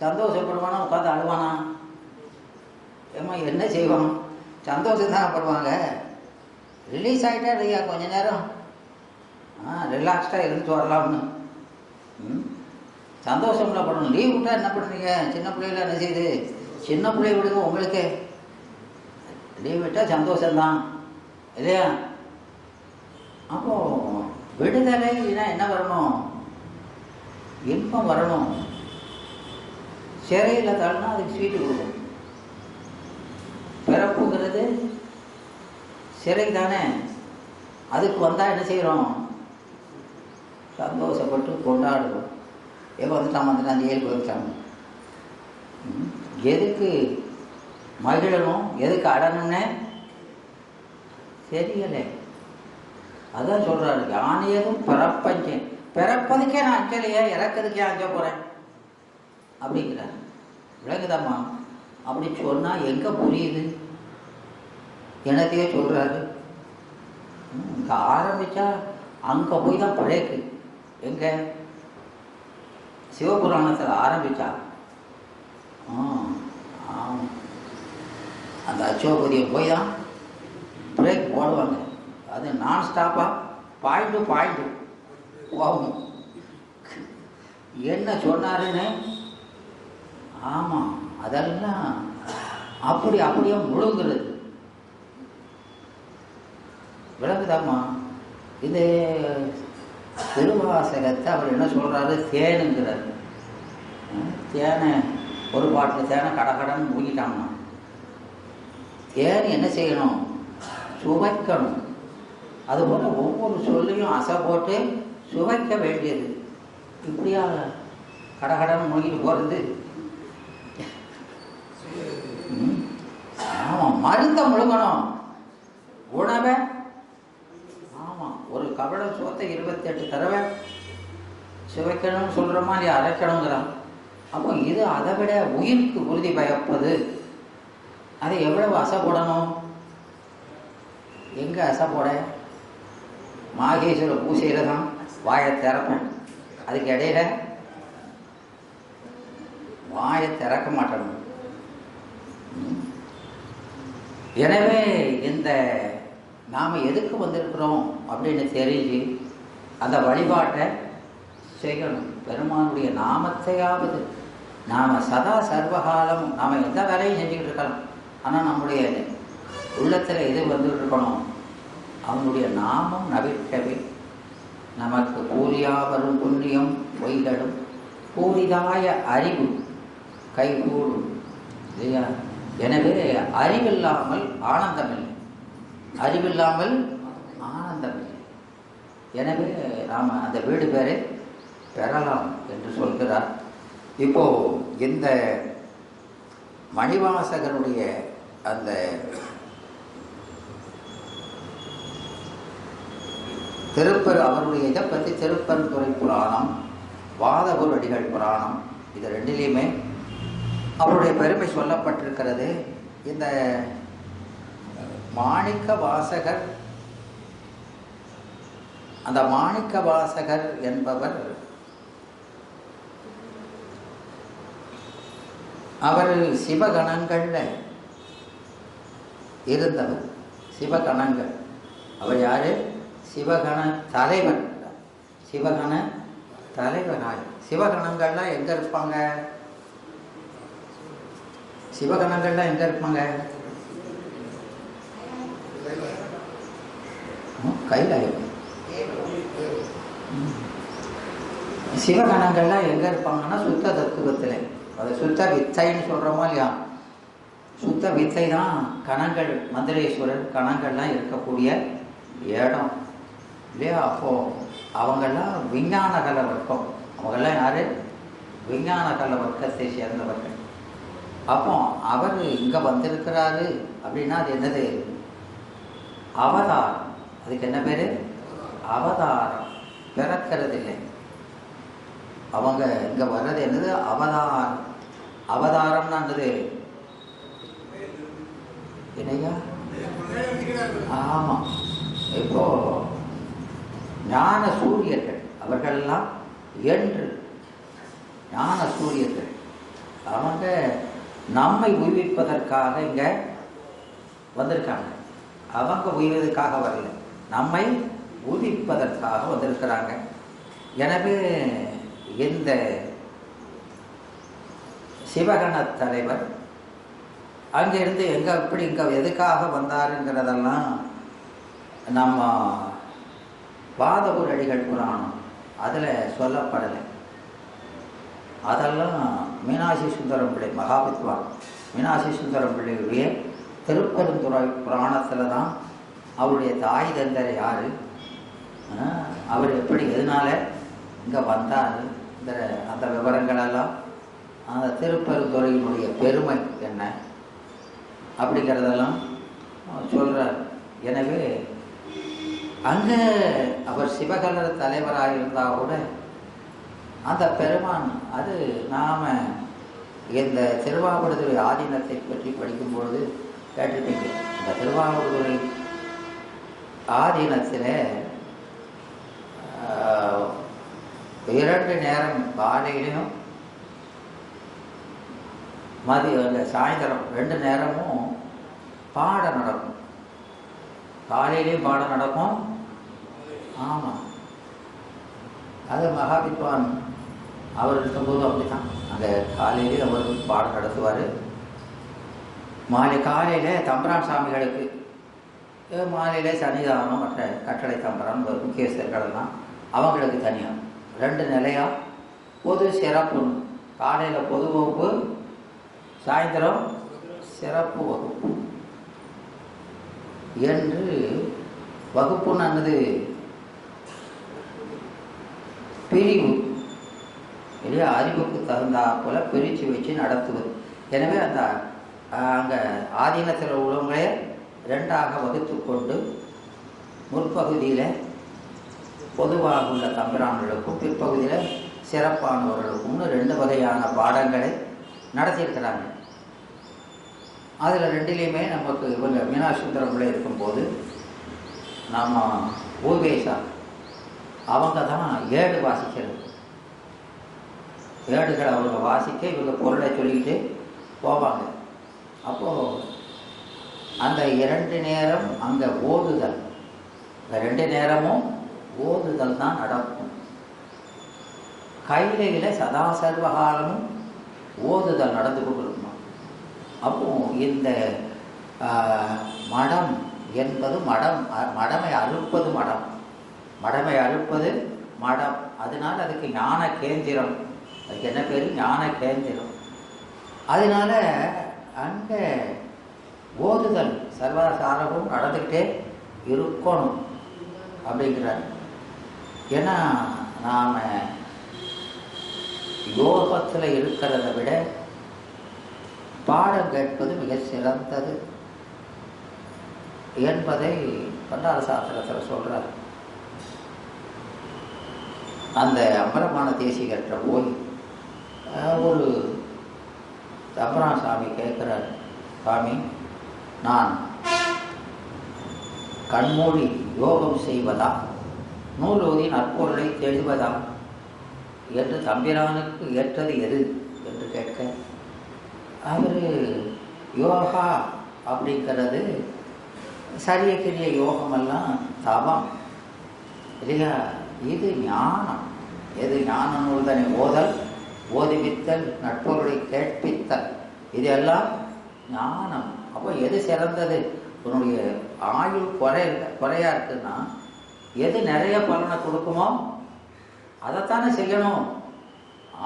சந்தோஷப்படுவானா உட்காந்து அழுவானா? ஏமா என்ன செய்வான்? சந்தோஷம் தான் படுவாங்க. ரிலீஸ் ஆகிட்டா இல்லையா கொஞ்ச நேரம் ரிலாக்ஸ்டாக இருந்து வரலாம்னு சந்தோஷம்ல படணும். லீவ் விட்டா என்ன பண்ணுறீங்க? சின்ன பிள்ளைகள என்ன செய்யுது? சின்ன பிள்ளை விடுங்க, உங்களுக்கு லீவ் விட்டால் சந்தோஷம்தான் இல்லையா? அப்போ விடுதலைன்னா என்ன வரணும்? இன்பம் வரணும். சிறையில் தள்ளினா அதுக்கு ஸ்வீட்டு கொடுக்கும். பிறப்புங்கிறது சிறை தானே, அதுக்கு வந்தால் என்ன செய்கிறோம்? சந்தோஷப்பட்டு கொண்டாடுவோம். வந்துட்டான் ஜெயிலுக்கு வந்துட்டாங்க. எதுக்கு மகிழணும் எதுக்கு அடணும்னே தெரியலை. அதான் சொல்றாரு, யானையதும் பிறப்பஞ்சேன். பிறப்பதுக்கே நான் அஞ்சலையே, இறக்கிறதுக்கே அஞ்ச போறேன் அப்படிங்கிறார். விளங்குதாம்மா? அப்படி சொன்னா எங்க புரியுது? எனத்தையே சொல்றாரு. இங்க ஆரம்பிச்சா அங்க போய் தான் பழைக்கு. எங்க சிவபுராணத்தில் ஆரம்பிச்சா அந்த அச்சோபதியை போய் தான் பிரேக் போடுவாங்க. அது நான் ஸ்டாப்பா பாயிண்ட் டு பாயிண்ட் போகும். என்ன சொன்னாருன்னு ஆமாம், அதெல்லாம் அப்படியே முழுங்குறது. விளங்குதாம்மா? இது திருவாசகத்தை அவர் என்ன சொல்றாரு? தேனுங்கிறார். தேனை ஒரு பாட்டில் தேனை கடகடன்னு மூங்கிட்டாங்கன்னா தேன் என்ன செய்யணும்? சுவைக்கணும். அதுபோல ஒவ்வொரு சொல்லையும் அசை போட்டு சுவைக்க வேண்டியது. இப்படியா கடகடன்னு மூங்கிட்டு போகிறது? ஆமாம், மருந்த முழுங்கணும். உணவை ஆமாம், ஒரு கபட சோத்தை 28 தடவை சுவைக்கணும்னு சொல்கிற மாதிரி அரைக்கணுங்கிறான். அப்போ இது அதை விட உயிருக்கு உறுதி பயப்பது. அதை எவ்வளவு அசை போடணும்? எங்கே அசை போட? மாகேஸ்வர பூசையில் தான் வாயை திறப்பேன். அதுக்கு இடையில வாயை திறக்க மாட்டேன். எனவே இந்த நாம் எதுக்கு வந்திருக்கிறோம் அப்படின்னு தெரிஞ்சு அந்த வழிபாட்டை செய்யணும். பெருமானுடைய நாமத்தையாவது நாம் சதா சர்வகாலம் நாம் எந்த வேலையும் செஞ்சுக்கிட்டு இருக்கலாம். ஆனால் நம்முடைய உள்ளத்தில் எது வந்துட்டு இருக்கணும்? அவனுடைய நாமம் நவிட்டவே நமக்கு கூறியா வரும் புண்ணியம் பொய்களும் கூறிதாய அறிவு கைகூடும் இல்லையா? எனவே அறிவில்லாமல் ஆனந்தமில்லை, அறிவில்லாமல் ஆனந்தமில்லை. எனவே நாம் அந்த வீடு பேரை பெறலாம் என்று சொல்கிறார். இப்போ இந்த மணிவாசகனுடைய அந்த அவருடைய இதை பற்றி திருப்பெருந்துறை புராணம், வாதகுரடிகள் புராணம், இது ரெண்டிலையுமே அவருடைய பெருமை சொல்லப்பட்டிருக்கிறது. இந்த மாணிக்க வாசகர் அந்த மாணிக்க வாசகர் என்பவர் அவர் சிவகணங்கள்ல இருந்தவர். சிவகணங்கள் அவர் யாரு? சிவகண தலைவர். சிவகண தலைவராய். சிவகணங்கள்லாம் எங்க இருப்பாங்க? சிவகணங்கள்லாம் எங்க இருப்பாங்க? கைலாயம். சிவகணங்கள்லாம் எங்க இருப்பாங்கன்னா சுத்த தத்துவத்தில். அது சுத்த வித்தைன்னு சொல்றோமோ இல்லையா? சுத்த வித்தை தான் கணங்கள், மந்திரேஸ்வரர் கணங்கள்லாம் இருக்கக்கூடிய இடம் இல்லையா? அப்போ அவங்கெல்லாம் விஞ்ஞான கல வர்க்கம். அவங்கெல்லாம் யாரு? விஞ்ஞான கல வர்க்கத்தை சேர்ந்தவர்கள். அப்போ அவர் இங்க வந்திருக்கிறாரு அப்படின்னா அது என்னது? அவதாரம். அதுக்கு என்ன பேரு? அவதாரம். பிறக்கிறது இல்லை. அவங்க இங்க வர்றது என்னது? அவதாரம். அவதாரம்னா என்னது? என்னையா? ஆமா. இப்போ ஞான சூரியர்கள் அவர்கள்லாம் என்று ஞான சூரியர்கள் அவங்க நம்மை உய்விப்பதற்காக இங்க வந்திருக்காங்க. அவங்க உய்வதற்காக வரல, நம்மை உய்விப்பதற்காக வந்திருக்கிறாங்க. எனவே இந்த சிவகண தலைவர் அங்கிருந்து எங்க எப்படி இங்க எதுக்காக வந்தாருங்கிறதெல்லாம் நம்ம வாதபுரடிகள் புராணம் அதுல சொல்லப்படலை. அதெல்லாம் மீனாட்சி சுந்தரம் பிள்ளை மகாவித்வான் மீனாட்சி சுந்தரம் பிள்ளையுடைய திருப்பெருந்துறை புராணத்துல தான் அவருடைய தாய் தந்தர் யாரு, அவர் எப்படி எதனால இங்க வந்தாருங்கிற அந்த விவரங்களெல்லாம், அந்த திருப்பெருந்துறையினுடைய பெருமை என்ன அப்படிங்கிறதெல்லாம் சொல்றார். எனவே அங்க அவர் சிவகலர தலைவராக இருந்தா கூட அந்த பெருமான் அது நாம இந்த திருவாவடுதுறை ஆதீனத்தை பற்றி படிக்கும்பொழுது கேட்டிருப்பீங்க. இந்த திருவாவடுதுறை ஆதீனத்தில் 2 நேரம் காலையிலையும் மதியம் சாயந்தரம் 2 நேரமும் பாடம் நடக்கும். காலையிலையும் பாடம் நடக்கும். ஆமாம், அது மகாவித்வான் அவர் இருக்கும்போது அப்படித்தான். அந்த காலையிலே அவர் பாடம் நடத்துவார். காலையில் தம்பரான் சாமிகளுக்கு, மாலையில் சன்னிதானம், மற்ற கட்டளை தம்பரான் முக்கியஸ்தர்களெல்லாம் அவங்களுக்கு தனியாக 2 நிலையாக பொது சிறப்பு. காலையில் பொது வகுப்பு, சாயந்தரம் சிறப்பு வகுப்பு என்று வகுப்புன்னு பிரிவு இல்லையா? அறிவுக்கு தகுந்தா போல பிரித்து வச்சு நடத்துவது. எனவே அந்த அங்கே ஆதீனத்தில் உள்ளவங்களே 2ஆக வகுத்து கொண்டு முற்பகுதியில் பொதுவாக உள்ள தம்பிரான்களுக்கும் பிற்பகுதியில் சிறப்பானவர்களுக்கும்னு 2 வகையான பாடங்களை நடத்தியிருக்கிறாங்க. அதில் 2லேயுமே நமக்கு இவங்க மீனாட்சி சுந்தரம்பிள்ளை இருக்கும்போது நம்ம ஊவேசா அவங்க தான் ஏடு வாசிக்கிறது. ஏடுகளை அவங்க வாசிக்க இவங்க பொருளை சொல்லிக்கிட்டு போவாங்க. அப்போது அந்த 2 நேரம் அங்கே ஓதுதல், இந்த 2 நேரமும் ஓதுதல் தான் நடக்கும். கைலையில் சதா சர்வகாலமும் ஓதுதல் நடந்து கொண்டிருக்குமா. அப்போ இந்த மடம் என்பது மடமை அறுப்பது மடம், மடமை அறுப்பது மடம். அதனால அதுக்கு ஞான கேந்திரம், அதுக்கு என்ன பேர்? ஞான கேந்திரம். அதனால அங்கே ஓதுதல் சர்வசாரமும் நடந்துக்கிட்டே இருக்கணும் அப்படிங்கிறார். ஏன்னா நாம் யோகத்தில் இருக்கிறத விட பாடம் கேட்பது மிக சிறந்தது என்பதை பண்டார சாஸ்திரத்தில் சொல்றார். அந்த அம்பரமான தேசிகற்ற போய் ஒரு தம்பரான் சாமி கேட்கிறார், சாமி நான் கண்மூடி யோகம் செய்வதா நூலோதி நற்பொருளை தெளிவதாம் என்று தம்பிரானுக்கு ஏற்றது எது என்று கேட்க அவர் யோகா அப்படிங்கிறது சரியக்கிரிய யோகமெல்லாம் தவம் இல்லையா, இது ஞானம். எது ஞான நூல் தானே ஓதல், ஓதுவித்தல், நட்பொருளை கேட்பித்தல், இதெல்லாம் ஞானம். அப்போ எது சிறந்தது? உன்னுடைய ஆயுள் குறையா இருக்குன்னா எது நிறைய பலனை கொடுக்குமோ அதைத்தானே செய்யணும்.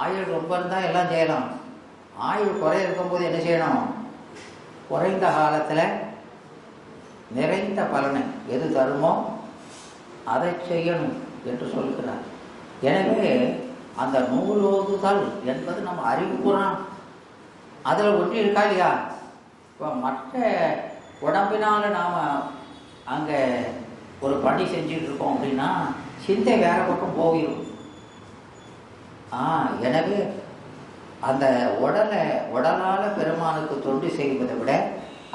ஆயுள் ரொம்ப இருந்தால் எல்லாம் செய்யலாம். ஆயுள் குறைய இருக்கும்போது என்ன செய்யணும்? குறைந்த காலத்தில் நிறைந்த பலனை எது தருமோ அதை செய்யணும் என்று சொல்கிறார். எனவே அந்த நூலோதுதல் என்பது நம்ம அறிவுபுறம் அதில் ஒன்றி இருக்கா இல்லையா? இப்போ மற்ற உடம்பினால நாம் அங்கே ஒரு பணி செஞ்சுட்டு இருக்கோம் அப்படின்னா சிந்தை வேற பக்கம் போயிடும். எனவே அந்த உடலால் பெருமானுக்கு தொண்டு செய்வதை விட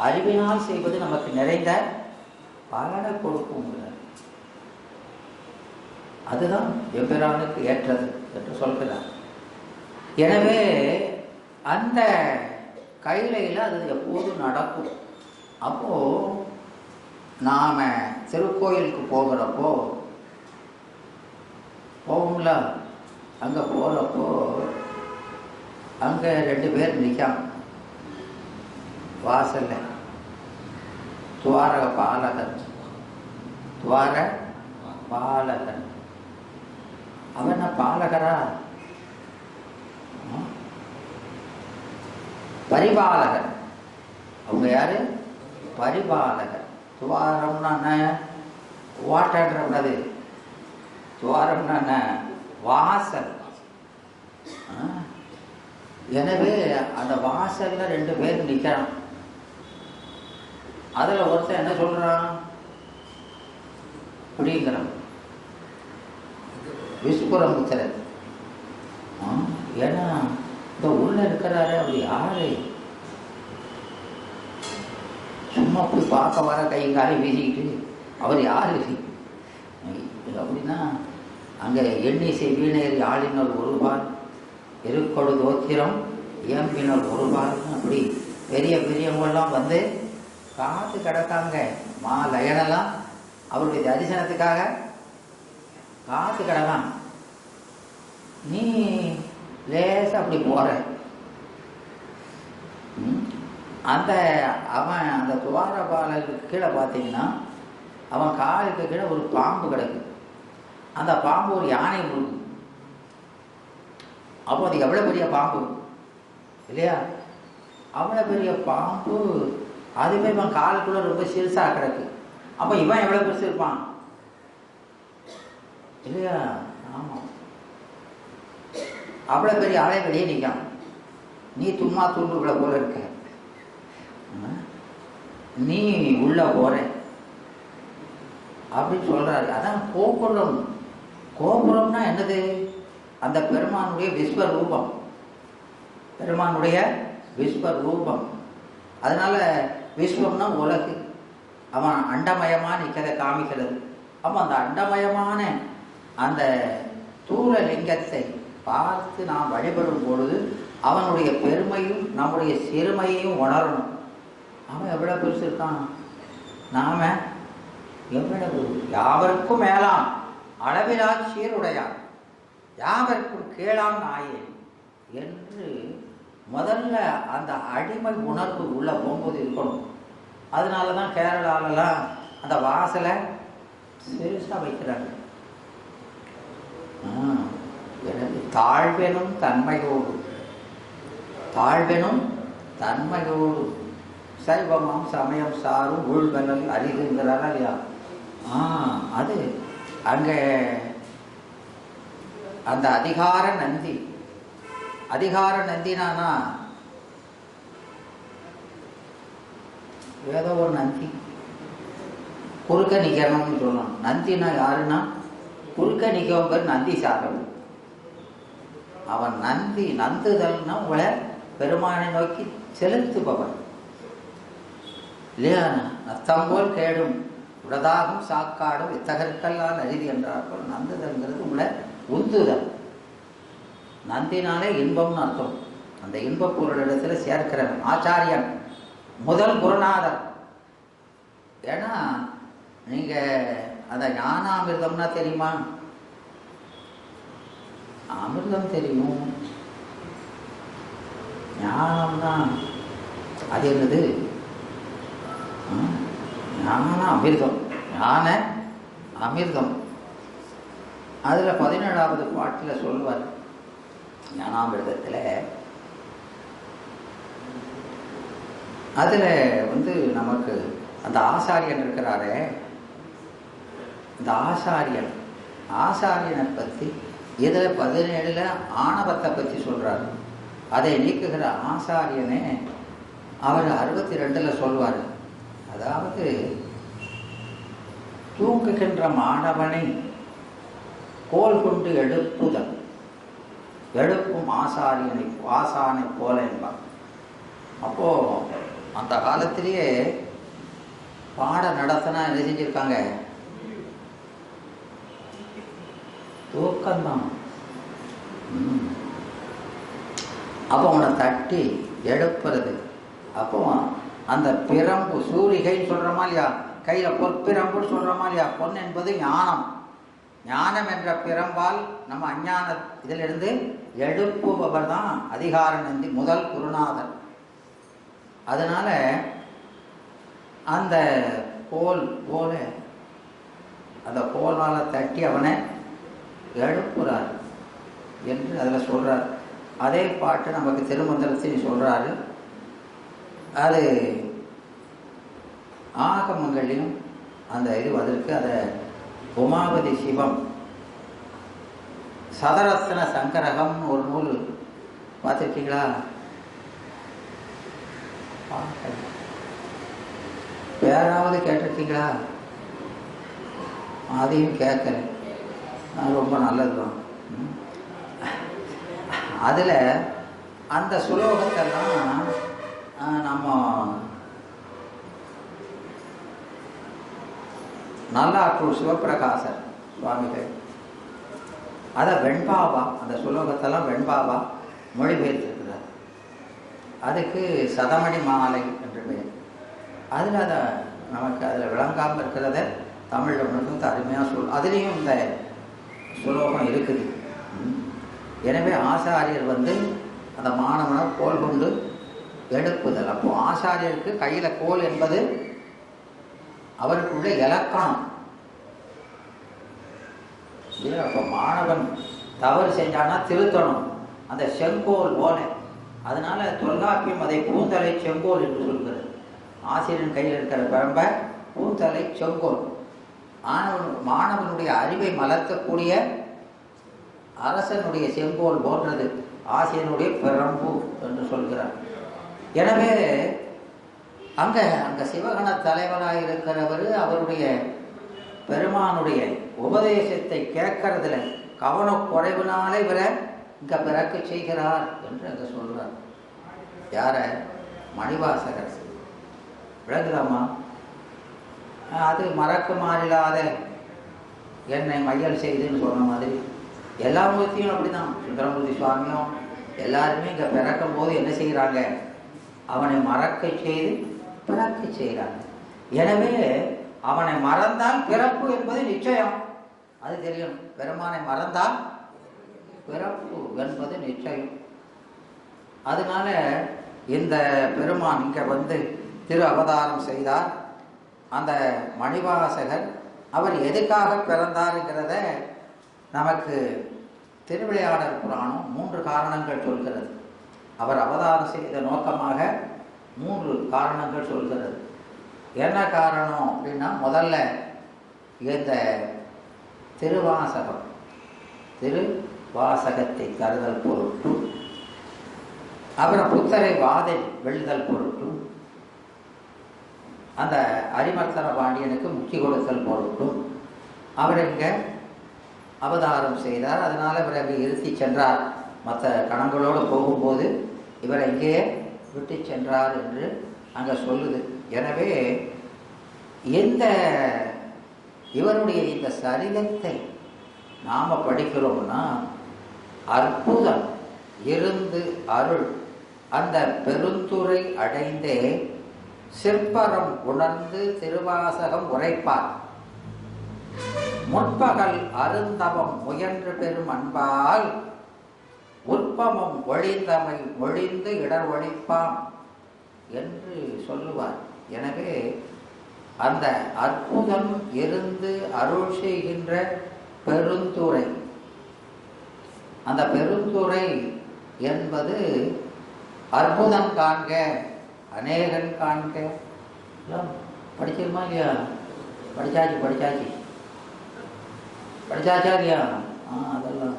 அறிவினால் செய்வது நமக்கு நிறைந்த பலனை கொடுக்குங்கிறார். அதுதான் எம்பெருமானுக்கு ஏற்றது என்று சொல்கிறார். எனவே அந்த கையிலையில் அது எப்போதும் நடக்கும். அப்போ நாம திருக்கோயிலுக்கு போகிறப்போ போகும்ல, அங்கே போகிறப்போ அங்கே 2 பேர் நிற்காம வாசல்ல, துவார பாலகன் அவன் பாலகரா பரிபாலகன். அவங்க யாரு? பரிபாலகன். துவாரம்னா என்ன? வாட்டன்றது. துவாரம்னா என்ன? வாசல். எனவே அந்த வாசல்ல 2 பேர் நிற்கிறான். அதில் ஒருத்தன் என்ன சொல்றான் அப்படிங்கிறான், விஸ்வரமுத்திரன். ஏன்னா இந்த உள்ள இருக்கிறாரு, அவர் யாரு? சும்மா போய் பார்க்க வர கை காலை வீசிக்கிட்டு அவர் யாரு அப்படின்னா, அங்கே எண்ணிசை வீணேறி ஆளினர் ஒருபால், இருக்கொடு தோத்திரம் இயம்பினர் ஒருபால், அப்படி பெரிய பெரியவங்கெல்லாம் வந்து காத்து கிடக்காங்க. லயனெல்லாம் அவருடைய தரிசனத்துக்காக காத்து கிடக்கான். நீ லேசா அப்படி போற, அவன் அந்த துவாரபாலனுக்கு கீழே பார்த்தீங்கன்னா அவன் காலுக்கு கீழே ஒரு பாம்பு கிடக்கு. அந்த பாம்பு ஒரு யானை முழுகும். அப்போ அது எவ்வளோ பெரிய பாம்பு இல்லையா? அவ்வளோ பெரிய பாம்பு, அதுவே இவன் காலுக்குள்ள ரொம்ப சிறுசாக கிடக்கு. அப்போ இவன் எவ்வளோ பெருசு இருப்பான் இல்லையா? ஆமாம், அவ்வளோ பெரிய ஆளை வெளியே நிற்கான். நீ சும்மா தூண்டுகளை போல இருக்க, நீ உள்ள போற அப்படின்னு சொல்றாரு. அதான் கோபுரம். கோபுரம்னா என்னது? அந்த பெருமானுடைய விஸ்வரூபம், பெருமானுடைய விஸ்வரூபம். அதனால விஸ்வம்னா உலகு. அவன் அண்டமயமா நிற்கிறத காமிக்கிறது. அப்போ அந்த அண்டமயமான அந்த தூள லிங்கத்தை பார்த்து நாம் வழிபடும் பொழுது அவனுடைய பெருமையும் நம்முடைய சிறுமையையும் உணரணும். அவன் எவ்வளவு பெருசு இருக்கான், நாம எவ்வளவு. யாவருக்கும் மேலாம் அளவிலா சீருடையான், யாவருக்கும் கேளான் நாயேன் என்று முதல்ல அந்த அடிமை உணர்வு உள்ள போகும்போது இருக்கணும். அதனால தான் கேரளாலெல்லாம் அந்த வாசலை பெருசா வைக்கிறாங்க. எனவே தாழ்வெனும் தன்மையோடு சைவமாம் சமயம் சாரும் ஊழ்வெனல் அறிதுங்கிறாரா இல்லையா? அது அங்கே அந்த அதிகார நந்தினானா ஏதோ ஒரு நந்தி குறுக்க நிற்கணும்னு சொல்லணும். நந்தினா யாருன்னா குறுக்க நிற்கவும் பேர் நந்தி சாதம். அவன் நந்துதல்னா உங்களை பெருமானை நோக்கி செலுத்துபவன் இல்லையா? நத்தம் போல் கேடும் உடதாகும் சாக்காடும் வித்தகருக்கெல்லாம் நரிதி என்றார்கள். நந்துதல்ங்கிறது உள்ள உந்துதல். நந்தினாலே இன்பம்னு அர்த்தம். அந்த இன்பப் பொருளிடத்துல சேர்க்கிறவன் ஆச்சாரியன், முதல் குருநாதர். ஏன்னா நீங்க அந்த ஞானாமிர்தம்னா தெரியுமா? அமிர்தம் தெரியும், ஞானம்னா அது என்னது? ஞான அமிர்தம், ஞான அமிர்தம். அதுல 17வது பாட்டில் சொல்லுவார். ஞானாமிர்தத்துல அதுல நமக்கு அந்த ஆசாரியன் இருக்கிறாரே, இந்த ஆசாரியனை பத்தி இதுல 17ல் ஆணவத்தை பத்தி சொல்றாரு. அதை நீக்குகிற ஆசாரியனே அவர் 62ல் சொல்வார். அதாவது தூங்குகின்ற மாணவனை கோல் கொண்டு எழுப்புதல், எழுப்பும் ஆசானை போல என்பார். அப்போ அந்த காலத்திலேயே பாடம் நடத்தினா என்ன செஞ்சிருக்காங்க? தூக்கம்தான். அப்போ அவனை தட்டி எழுப்புறது. அப்போ அந்த பிரம்பு சூரிகைன்னு சொல்றோமா இல்லையா, கையில பொற்பிரம்புன்னு சொல்றோமா இல்லையா, பொன் என்பது ஞானம். ஞானம் என்ற பிரம்பால் நம்ம அஞ்ஞான இதிலிருந்து எழுப்புபவர் தான் அதிகார நந்தி, முதல் குருநாதர். அதனால அந்த கோல அந்த கோலால தட்டி அவனை எழுப்புறார் என்று அதில் சொல்றார். அதே பாட்டு நமக்கு திருமந்திரத்தில் சொல்றாரு. அது ஆகமங்களையும் அந்த இது அதற்கு அதை உமாபதி சிவம் சதரத்ன சங்கரகம்னு ஒரு நூல் பார்த்துருக்கீங்களா? யாராவது கேட்டிருக்கீங்களா? அதையும் கேட்கறேன். ரொம்ப நல்லதுதான். அதில் அந்த சுலோகத்தெல்லாம் நம்ம நல்லாற்றூர் சிவப்பிரகாசர் சுவாமிகள் அதை வெண்பாவா, அந்த சுலோகத்தெல்லாம் வெண்பாவா மொழிபெயர்த்திருக்கிறார். அதுக்கு சதமணி மாலை என்று பெயர். அதில் அதை நமக்கு அதில் விளங்காமல் இருக்கிறத தமிழில் மட்டும் அருமையாக அதுலேயும் இந்த சுலோகம் இருக்குது. எனவே ஆசாரியர் அந்த மாணவனை கோல் கொண்டு எடுப்புதல். அப்போ ஆசாரியருக்கு கையில் கோல் என்பது அவருக்குள்ள இலக்கணம். அப்போ மாணவன் தவறு செஞ்சானா திருத்தணும், அந்த செங்கோல் போல. அதனால தொல்காப்பியம் அதை பூந்தலை செங்கோல் என்று சொல்கிறது. ஆசிரியரின் கையில் இருக்கிற பரம்பை பூந்தலை செங்கோல். மாணவனுடைய அறிவை மலர்த்தக்கூடிய அரசனுடைய செங்கோல் போன்றது ஆசிரியனுடைய பிரம்பு என்று சொல்கிறார். எனவே அங்க சிவகண தலைவராக இருக்கிறவர் அவருடைய பெருமானுடைய உபதேசத்தை கேட்கறதுல கவனக்குறைவினாலே இவரை இங்க பிறக்க செய்கிறார் என்று அங்க சொல்றார். யார? மணிவாசகர். விளங்குதாமா? அது மறக்க மாறில்லாத என்னை மையல் செய்துன்னு சொன்ன மாதிரி எல்லா மூர்த்தியும் அப்படிதான். சுந்தரமூர்த்தி சுவாமியும் எல்லாருமே இங்க பிறக்கும் போது என்ன செய்யறாங்க? அவனை மறக்க செய்து பிறக்க செய்கிறாங்க. எனவே அவனை மறந்தால் பிறப்பு என்பது நிச்சயம். அது தெரியும். பெருமானை மறந்தால் பிறப்பு என்பது நிச்சயம். அதனால இந்த பெருமான் இங்க திரு அவதாரம் செய்தார். அந்த மணிவாசகர் அவர் எதுக்காக பிறந்தாருங்கிறத நமக்கு திருவிளையாடல் புராணம் 3 காரணங்கள் சொல்கிறது. அவர் அவதாரம் செய்த நோக்கமாக 3 காரணங்கள் சொல்கிறது. என்ன காரணம் அப்படின்னா, முதல்ல இந்த திருவாசகத்தை தருதல் பொருட்டு, அப்புறம் புத்தரை வாதை வெல்லுதல் பொருட்டு, அந்த அரிமர்த்தன பாண்டியனுக்கு முக்தி கொடுத்தல் பொருட்டும் அவர் இங்க அவதாரம் செய்தார். அதனால இவரை அங்கே இருத்தி சென்றார். மற்ற கணங்களோடு போகும்போது இவரை இங்கேயே விட்டு சென்றார் என்று அங்கே சொல்லுது. எனவே எந்த இவருடைய இந்த சரிதத்தை நாம படிக்கிறோம்னா அற்புதம் இருந்து அருள் அந்த பெருந்துறை அடைந்தே சிற்பரம் உணர்ந்து திருவாசகம் உரைப்பார். முற்பகல் அருந்தவம் முயன்று பெறும் அன்பால் உற்பமம் ஒழிந்தமை ஒழிந்து இடர் ஒழிப்பாம் என்று சொல்லுவார். எனவே அந்த அற்புதம் இருந்து அருள் செய்கின்ற பெருந்துறை, அந்த பெருந்துறை என்பது அற்புதம் காண்க அநேகன் காண்க. படிச்சிருமா இல்லையா? படிச்சாச்சு படிச்சாச்சா இல்லையா? அதெல்லாம்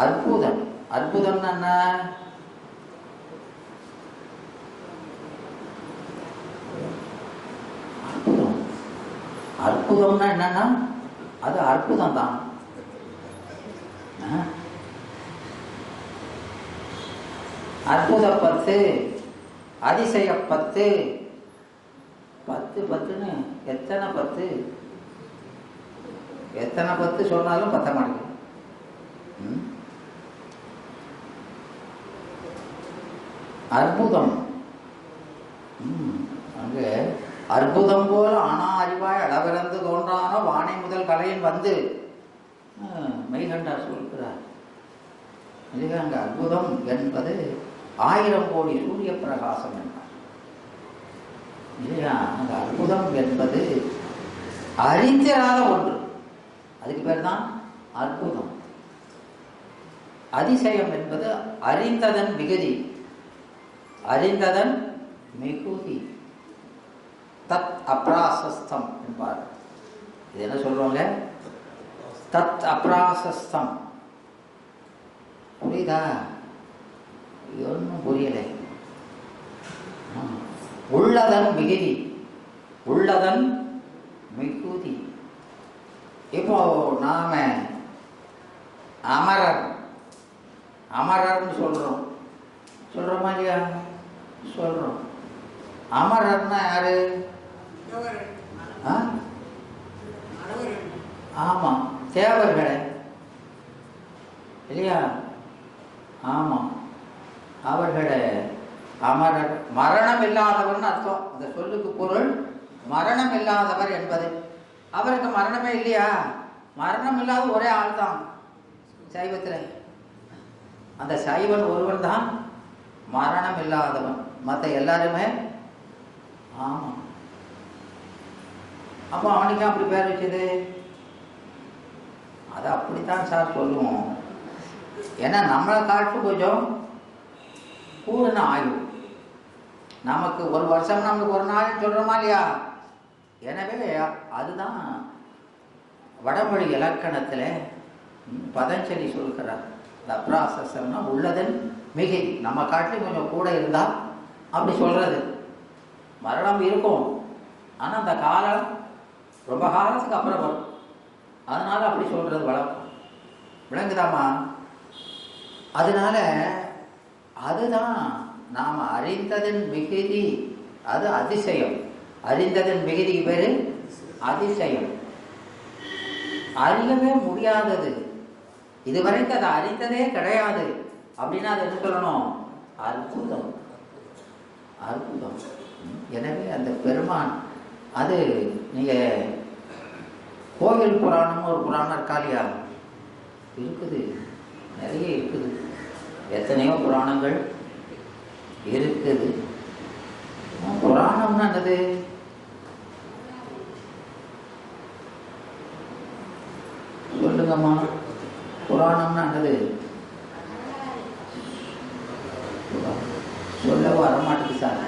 அற்புதம். அற்புதம் என்ன? அற்புதம்னா என்னன்னா அது அற்புதம் தான். அற்புத 10, அதிசய 10, 10 எத்தனை 10 எத்தனை 10 சொன்னாலும் பத்த மாட்டேங்குது. அற்புதம் அங்கே அற்புதம் போல ஆனா அறிவாய் அளவிறந்து தோன்றானோ வானை முதல் கலையின் வந்து மெய்கண்டார் சொல்கிறார். அங்க அற்புதம் என்பது 1000 கோடி சூரிய பிரகாசம் என்றார் இல்லையா? அந்த அற்புதம் என்பது அறிந்திராத ஒன்று, அதுக்கு பேர் தான் அற்புதம். அதிசயம் என்பது அறிந்ததன் மிகுதி, அறிந்ததன் மிகுதி. தத் அப்ராசஸ்தம் என்பார். இது என்ன சொல்றோங்க? தத் அப்ராசஸ்தம். புரியுதா? ஒன்றும் புரியலை. உள்ளதன் மிகுதி, உள்ளதன் மிகுதி. இப்போ நாம அமரர் அமரர்னு சொல்றோமா இல்லையா? சொல்றோம். அமரர்னா யாரு? ஆமா, தேவர்களே இல்லையா? ஆமா, அவர்களே அமரர். மரணம் இல்லாதவர்னு அர்த்தம். அந்த சொல்லுக்கு பொருள் மரணம் இல்லாதவர் என்பது. அவருக்கு மரணமே இல்லையா? மரணம் இல்லாத ஒரே ஆள் தான் சைவத்தில். அந்த சைவன் ஒருவன் தான் மரணம் இல்லாதவன், மற்ற எல்லாருமே. ஆமா, அப்போ அவனுக்கு அப்படி பேர் வச்சது? அது அப்படித்தான் சார் சொல்லுவோம். ஏன்னா நம்மளை காட்டு கொஞ்சம் கூடுன ஆய்வு. நமக்கு ஒரு வருஷம் நம்மளுக்கு ஒரு நாள் சொல்றோமா இல்லையா? எனவே அதுதான் வடமொழி இலக்கணத்துல பதஞ்சலி சொல்கிறார். அப்ராசஸ்தம்னா உள்ளதன் மிகை. நம்ம காட்டிலும் கொஞ்சம் கூட இருந்தா அப்படி சொல்றது. மரணம் இருக்கும், ஆனா அந்த காலம் ரொம்ப காலத்துக்கு அப்புறம் வரும். அதனால அப்படி சொல்றது வழக்கம். விளங்குதாமா? அதனால அதுதான் நாம அறிந்ததன் மிகுதி. அது அதிசயம். அறிந்ததன் மிகுதிக்கு பேரு அதிசயம். அறியவே முடியாதது, இதுவரைக்கும் அதை அறிந்ததே கிடையாது அப்படின்னா அது என்ன சொல்லணும்? அற்புதம். அற்புதம். எனவே அந்த பெருமான், அது நீங்க கோவில் புராணம் ஒரு புராணம் இருக்கா இல்லையா? இருக்குது, நிறைய இருக்குது. எத்தனையோ புராணங்கள் இருக்குது. புராணம்னா என்னது? சொல்லுங்கம்மா, புராணம்னா என்னது? சொல்ல வரமாட்டுக்கு சார்.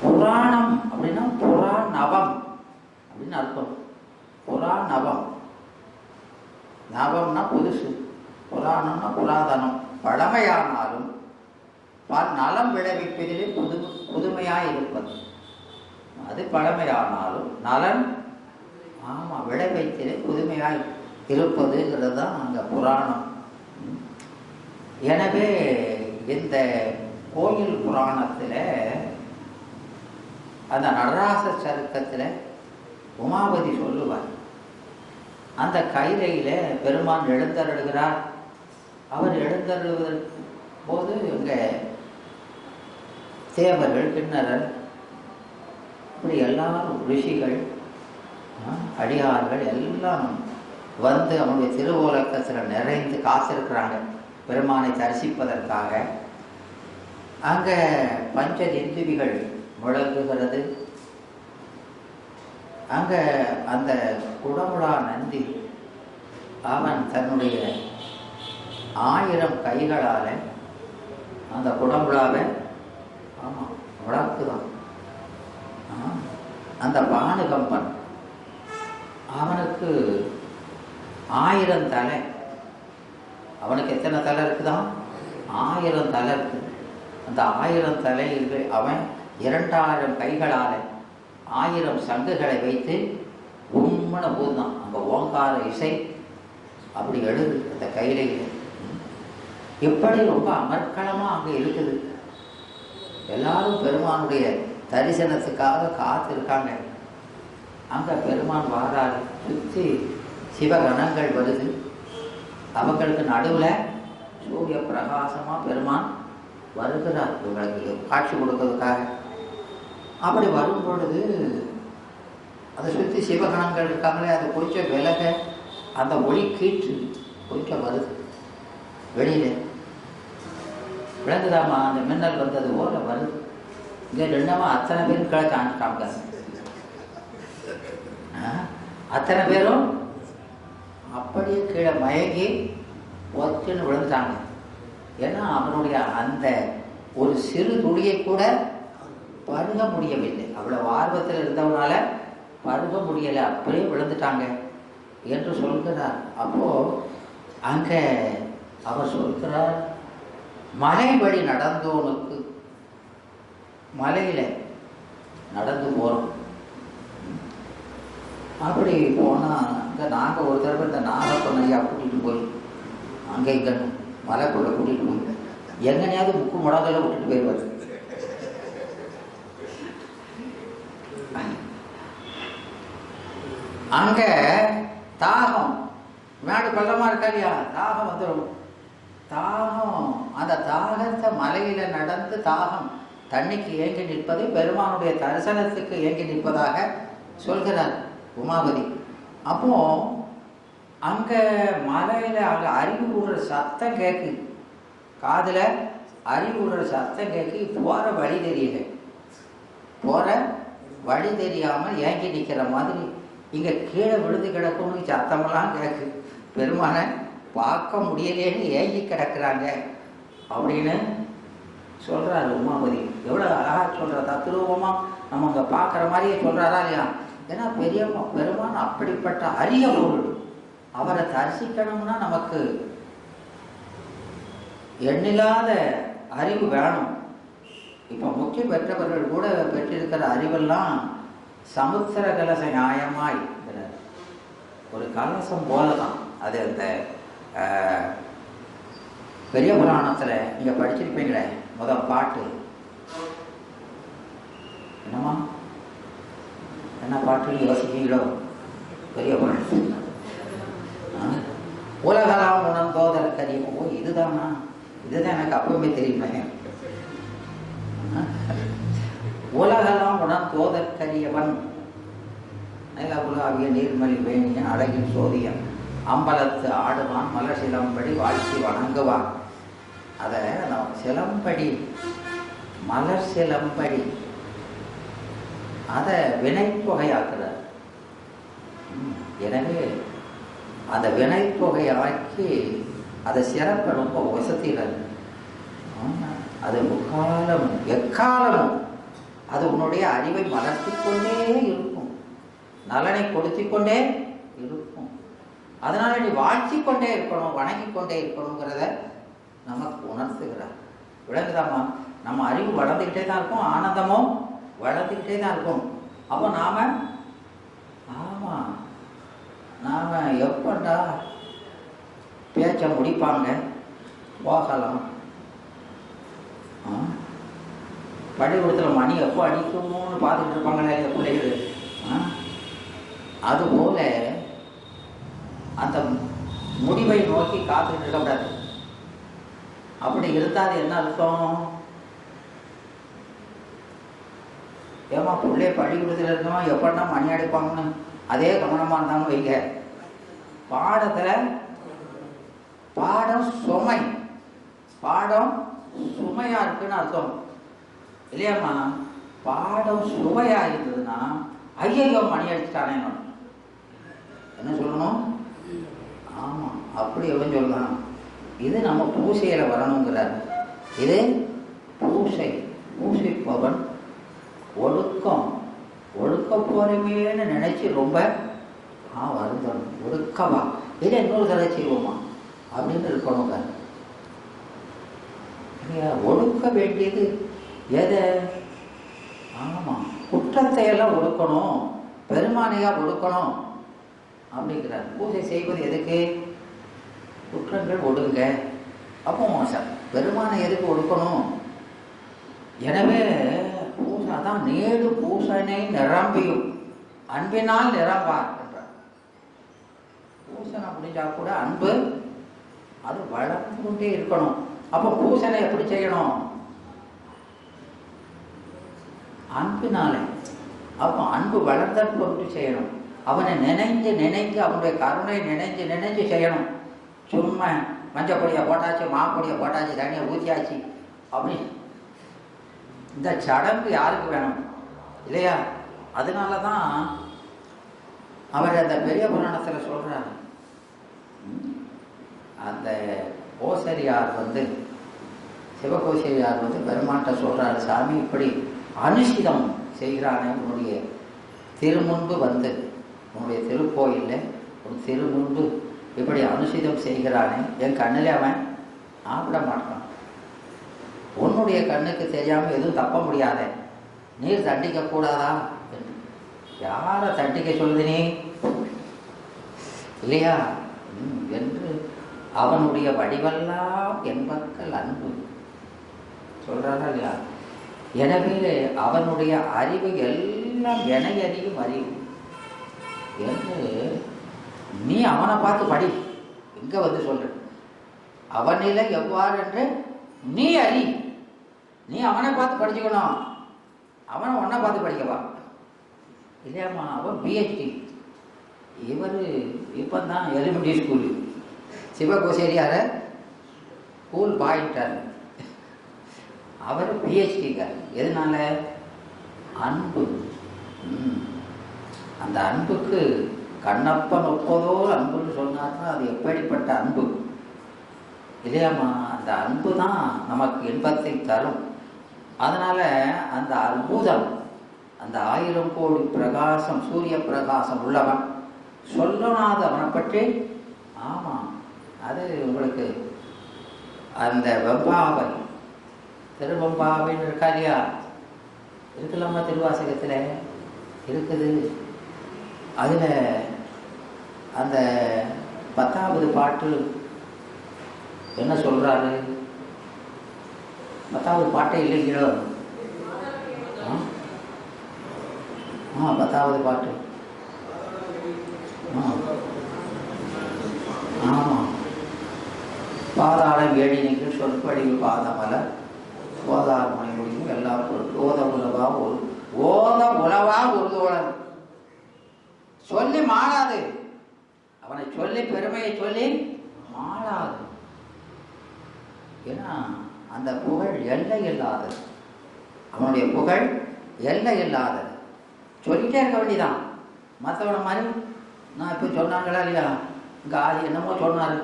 புராணம் அப்படின்னா புராணவம் அப்படின்னு அர்த்தம். புராணவம், நவம்னா புதுசு, புராணம்னா புராதனம். பழமையானாலும் நலம் விளைவிப்பதிலே புதுமையாய் இருப்பது. அது பழமையானாலும் நலன் விளைவித்திலே புதுமையாய் இருப்பதுங்கிறது தான் அங்க புராணம். எனவே இந்த கோயில் புராணத்தில் அந்த நடராச சருக்கத்தில் உமாபதி சொல்லுவார், அந்த கைலையில பெருமான் எழுந்தருளுகிறார். அவர் எழுந்தருளுவதற்கு போது இங்கே தேவர்கள், கிண்ணறர், இப்படி எல்லாரும் ரிஷிகள், அடியார்கள் எல்லாம் வந்து அவனுடைய திருவோலக்கத்தில் நிறைந்து காத்திருக்கிறாங்க பெருமானை தரிசிப்பதற்காக. அங்கே பஞ்சஜந்துவிகள் முழங்குகிறது. அங்கே அந்த குடமுழா நந்தி அவன் தன்னுடைய 1000 கைகளால் அந்த குடமுழாவை முழக்குதான். அந்த பானுகம்பன் அவனுக்கு 1000 தலை. அவனுக்கு எத்தனை தலை இருக்குதான்? 1000 தலை இருக்கு. அந்த 1000 தலையில் அவன் 2000 கைகளால் 1000 சங்குகளை வைத்து உம்மன போதுதான் அங்கே ஓங்கார இசை அப்படி எழுது அந்த கையிலையில். எப்படி ரொம்ப அமர்க்களமாக அங்கே இருக்குது. எல்லாரும் பெருமானுடைய தரிசனத்துக்காக காத்திருக்காங்க. அங்கே பெருமான் வாராரு. சுற்றி சிவகணங்கள் வருது. அவங்களுக்கு நடுவில் சூரிய பிரகாசமாக பெருமான் வருகிறார் இவங்களுக்கு காட்சி கொடுக்கறதுக்காக. அப்படி வரும் பொழுது அதை சுற்றி சிவகணங்கள் இருக்காங்களே, அது கொஞ்சம் விலக அந்த ஒளி கீற்று கொஞ்சம் வருது வெளியில. விளங்குதாமா? அந்த மின்னல் வந்தது போல வருது. இங்கே ரெண்டமா அத்தனை பேரும் கீழே காணிட்டாங்க. அத்தனை பேரும் அப்படியே கீழே மயங்கி ஒத்துன்னு விழுந்துட்டாங்க. ஏன்னா அவனுடைய அந்த ஒரு சிறு துளியை கூட பருக முடியவில்லை. அவ்வளவு ஆர்வத்தில் இருந்தவனால பருக முடியலை, அப்படியே விழுந்துட்டாங்க என்று சொல்கிறார். அப்போ அங்க அவர் சொல்கிறார், மலை வழி நடந்தோனுக்கு, மலையில நடந்து போறோம். அப்படி போனா அங்க நாங்க ஒரு தடவை இந்த நாகப்பண்ணையா கூட்டிட்டு போய் அங்க இங்க மலைக்குள்ள கூட்டிட்டு போய் எங்கனையாவது முக்கு முடங்கல விட்டுட்டு போயிடுவாரு. அங்க தாகம், மேடு பள்ளமா இருக்கா இல்லையா, தாகம் வந்துடும். தாகம், அந்த தாகத்தை மலையில நடந்து தாகம் தண்ணிக்கு ஏங்கி நிற்பதை பெருமானுடைய தரிசனத்துக்கு ஏங்கி நிற்பதாக சொல்கிறார் உமாபதி. அப்போ அங்க மலையில அங்க அறிவு விடுற சத்தம் கேக்கு, காதுல அறிவு விடுற சத்தம் கேக்கு. போற வழி தெரியல, போற வழி தெரியாம ஏங்கி நிக்கிற மாதிரி இங்க கீழே விழுந்து கிடக்கும்னு சத்தமெல்லாம் கேக்கு. பெருமானை பார்க்க முடியலேன்னு ஏங்கி கிடக்குறாங்க அப்படின்னு சொல்றாரு உமாபதி. எவ்வளவு அழகா சொல்ற, தத்ரூபமா நம்ம அங்க பாக்குற மாதிரியே சொல்றாரா இல்லையா? ஏன்னா பெருமான் அப்படிப்பட்ட அரிய பொருள். அவரை தரிசிக்கணும்னா நமக்கு எண்ணில்லாத அறிவு வேணும். இப்ப முக்கிய பெற்றவர்கள் கூட பெற்றிருக்கிற அறிவெல்லாம் சமுத்திர கலச நியாயமாய் ஒரு கலசம் போலதான். அது அந்த பெரிய புராணத்துல நீங்க படிச்சிருப்பீங்களே, முதல் பாட்டு என்னமா, என்ன பாட்டுன்னு யோசிக்கீங்களோ? பெரிய புராணம் உலகலாம் உணர்ந்தோதல் கரியும். ஓ, இதுதானா? இதுதான் எனக்கு அப்பவுமே தெரியுமே. உலகலாம் உணர்ந்தோதல் கரியவன் நில உலாவிய நீர்மலி வேணிய அழகின் சோதியன் அம்பலத்து ஆடுவான் மலர் சிலம்படி வாழ்த்தி வணங்குவான். அத சிலம்படி, மலர் சிலம்படி அத வினைத்தொகையாக்குறார். எனவே அந்த வினைத்தொகையாக்கி அதை சிறப்ப ரொம்ப வசதிகள். அது முக்காலமும் எக்காலமும் அது உன்னுடைய அறிவை வளர்த்தி கொண்டே இருக்கும், நலனை கொடுத்து கொண்டே இருக்கும். அதனால நீ வாழ்த்தி கொண்டே இருக்கணும், வணங்கி கொண்டே இருக்கணுங்கிறத நமக்கு உணர்த்துகிறார். விளங்குதாமா? நம்ம அறிவு வளர்ந்துக்கிட்டே தான் இருக்கும், ஆனந்தமும் வளர்ந்துக்கிட்டே தான் இருக்கும். அப்போ நாம எப்படா பேச்ச முடிப்பாங்க போகலாம். பள்ளிக்கூடத்தில் மணி எப்போ அடிக்குமோன்னு பார்த்துட்டு இருப்பாங்களே இந்த பிள்ளைகள். அதுபோல அந்த முடிவை நோக்கி காத்துக்கிட்டு இருக்கக்கூடாது. அப்படி இருந்தால் என்ன அர்த்தம்? ஏமா பிள்ளைய பள்ளிக்கூடத்தில் இருக்கோம் எப்படின்னா மணி அடிப்பாங்கன்னு அதே கவனமாக இருந்தாலும் வைங்க. பாடத்தில் பாடம் சுமையா இருக்குன்னு அர்த்தம் இல்லையாம்மா? பாடம் சுமையா இருந்ததுன்னா ஐயோ மணி அடிச்சுட்டானே என்ன சொல்லணும்? ஆமா, அப்படி எவன் சொல்லலாம்? இது நம்ம பூசையில வரணுங்கிறார். இது பூசைப்பவன் ஒழுக்க போறமேன்னு நினைச்சு ரொம்ப வருந்தணும். ஒழுக்கவா இதை இன்னொரு தடவை செய்வோமா அப்படின்னு இருக்கணுங்க. ஒழுக்க வேண்டியது எதை? ஆமா, குற்றத்தை எல்லாம் ஒழுக்கணும், பெருமானையா ஒழுக்கணும் அப்படிங்கிறார். பூஜை செய்வது எதுக்கு? குற்றங்கள் ஒடுங்க. அப்போ பெருமானை எதுக்கு ஒடுக்கணும்? எனவே பூசை தான் நேடு பூசனை நிரம்பியும் அன்பினால் நிரம்பார் என்றார். பூசனை முடிஞ்சா கூட அன்பு அது வளர்ந்து கொண்டே இருக்கணும். அப்போ பூசனை எப்படி செய்யணும்? அன்பினாலே. அப்போ அன்பு வளர்ந்த கொண்டு செய்யணும். அவனை நினைஞ்சு அவனுடைய கருணை நினைஞ்சு செய்யணும். சும்மா மஞ்சள் பொடியை போட்டாச்சு, மாப்பொடியை போட்டாச்சு, தண்ணியை ஊற்றியாச்சு அப்படி இந்த சடங்கு யாருக்கு வேணும் இல்லையா? அதனால தான் அவர் அந்த பெரிய புராணத்தில் சொல்றார். அந்த கோசரியார் சிவகோசரியார் பெருமாட்ட சொல்றாரு, சாமி இப்படி அனுஷிதம் செய்கிறானே உன்னுடைய திருமுன்பு உன்னுடைய திருக்கோயிலில் ஒரு திருமுன்பு இப்படி அனுஷிதம் செய்கிறானே, என் கண்ணில் அவன் ஆப்பிட மாட்டான். உன்னுடைய கண்ணுக்கு தெரியாமல் எதுவும் தப்ப முடியாத, நீர் தண்டிக்க கூடாதா? யாரை தண்டிக்க சொல்லுது நீ இல்லையா என்று அவனுடைய வடிவெல்லாம் என்பர்கள் அன்பு சொல்றாரா இல்லையா? எனவே அவனுடைய அறிவு எல்லாம் எனை அறியும் அறிவு என்று நீ அவனை பார்த்து படி. எங்க சொல்ற அவனில எவ்வாறு என்று நீ அறி. நீ அவனை பார்த்து படிச்சுக்கணும், அவனை ஒன்றை பார்த்து படிக்கவா இல்லையாம்மா? அவன் பிஹெச்டி, இவர் இப்போதான் எலிமெண்ட்ரி ஸ்கூலு சிவகோசேரியார ஸ்கூல் பாயிட்டார். அவர் பிஹெச்டிக்கார். எதனால? அன்பு. அந்த அன்புக்கு கண்ணப்பன் ஒப்பதோர் அன்புன்னு சொன்னார்னா அது எப்படிப்பட்ட அன்பு இல்லையாம்மா? அந்த அன்பு தான் நமக்கு இன்பத்தை தரும். அதனால அந்த அற்புதம், அந்த 1000 கோடி பிரகாசம், சூரிய பிரகாசம் உள்ளவன் சொல்லனாது அவனை பற்றி. ஆமாம், அது உங்களுக்கு அந்த வெம்பாவை, திருவெம்பாவைன்னு இருக்கா இல்லையா? இருக்குல்லாமா, திருவாசகத்தில் இருக்குது. அதில் அந்த 10வது பாட்டு என்ன சொல்றாரு? 10வது பாட்டே இல்லைங்களோ? 10வது பாட்டு. ஆமா, பாதாளம் ஏழினைக்கு சொற்படிவு பாதமல போதார் மொழி முடியும் எல்லா ஓத உலவா ஒரு தோழன் சொல்லி மாறாது. அவனை சொல்லி பெருமையை சொல்லி மாறாது. ஏன்னா அந்த புகழ் எல்லை இல்லாதது. அவனுடைய புகழ் எல்லை இல்லாதது. சொல்லிட்டே இருக்க வேண்டியதான். மற்றவனை மாதிரி நான் இப்போ சொன்னாங்களா இல்லையா? இங்கே ஆதி என்னமோ சொன்னார்,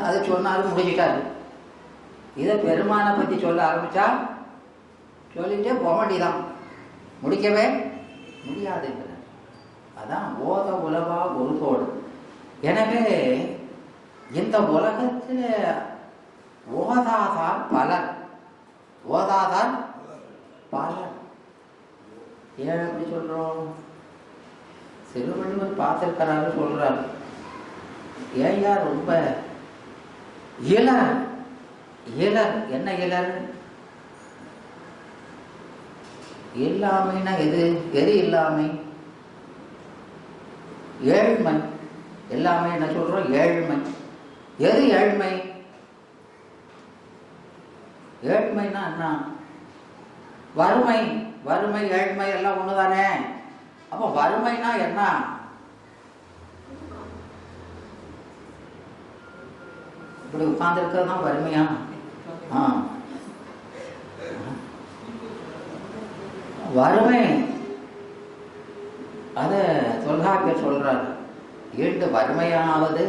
அதை சொன்னாலும் முடிஞ்சிட்டாரு. இதை பெருமானை பற்றி சொல்ல ஆரம்பித்தா சொல்லிட்டே போக வேண்டியதான், முடிக்கவே முடியாதுங்கிற. அதான் ஓத உலவா ஒரு தோடு. எனவே இந்த உலகத்தில் ஓதாதான் பலர், ஓதாதான் பலர். ஏன் அப்படி சொல்றோம்? சிறுவள்ளுவர் பார்த்திருக்கிறாரு சொல்றாரு. ஏயா ரொம்ப இயலர். என்ன இயலர்? இல்லாமைன்னா எது எது இல்லாமை? ஏழ்மை. எல்லாமே என்ன சொல்றோம்? ஏழ்மை. எது ஏழ்மை? ஏழ்மைனா என்ன? வறுமை. வறுமை ஏழ்மை எல்லாம் ஒண்ணுதானே. அப்ப வறுமைனா என்ன? இப்படி உட்கார்ந்து இருக்கிறது தான் வறுமையா? வறுமை அத தொல்காப்பியர் சொல்றாரு. ஈண்டு வறுமையாவது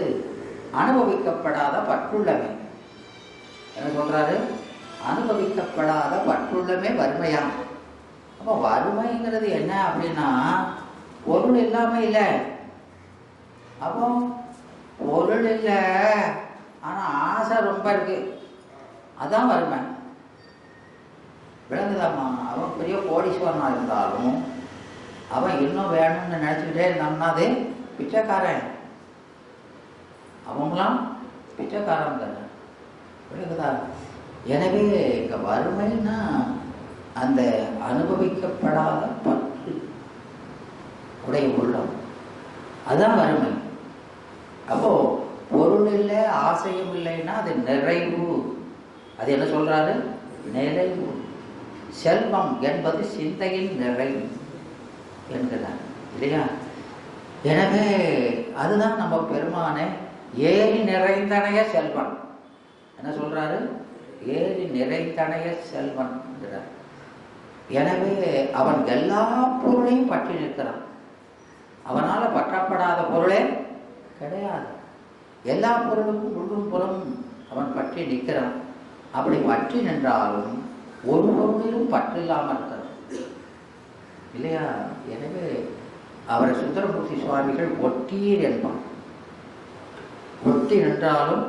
அனுபவிக்கப்படாத பற்றுள்ளமே. என்ன சொல்றாரு? அனுபவிக்கப்படாத பற்றுள்ளமே வறுமையா. அப்ப வறுமைங்கிறது என்ன அப்படின்னா பொருள் இல்லாம இல்லை. அப்போ பொருள் இல்லை, ஆனா ஆசை ரொம்ப இருக்கு, அதான் வறுமை. விளங்குதாமா? அவன் பெரிய கோடீஸ்வரனா இருந்தாலும் அவன் இன்னும் வேணும்னு நினைச்சுக்கிட்டே இருந்தான்னா அது பிச்சைக்காரன். அவங்களாம் பிச்சைக்காரன் தானே. விளங்குதா? எனவே இங்க வறுமைன்னா அந்த அனுபவிக்கப்படாத பற்று உடைய உள்ளம், அதுதான் வறுமை. அப்போ பொருள் இல்லை, ஆசையும் இல்லைன்னா அது நிறைவு. அது என்ன சொல்றாரு? நிறைவு. செல்வம் என்பது சிந்தையின் நிறைவு என்கிறார் இல்லையா? எனவே அதுதான் நம்ம பெருமானே ஏறி நிறைந்தனைய செல்வன். என்ன சொல்றாரு? ஏறி நிறைந்தனைய செல்வன் என்கிறார். எனவே அவன் எல்லா பொருளையும் பற்றி நிற்கிறான். அவனால பற்றப்படாத பொருளே கிடையாது. எல்லா பொருளுக்கும் உள்ளும் புறமும் அவன் பற்றி நிற்கிறான். அப்படி பற்றி நின்றாலும் ஒரு பொருளிலும் பற்று இல்லாமல் இருக்கிறான் இல்லையா? எனவே அவரை சுந்தரமூர்த்தி சுவாமிகள் ஒட்டீர் என்பான். ஒட்டி நின்றாலும்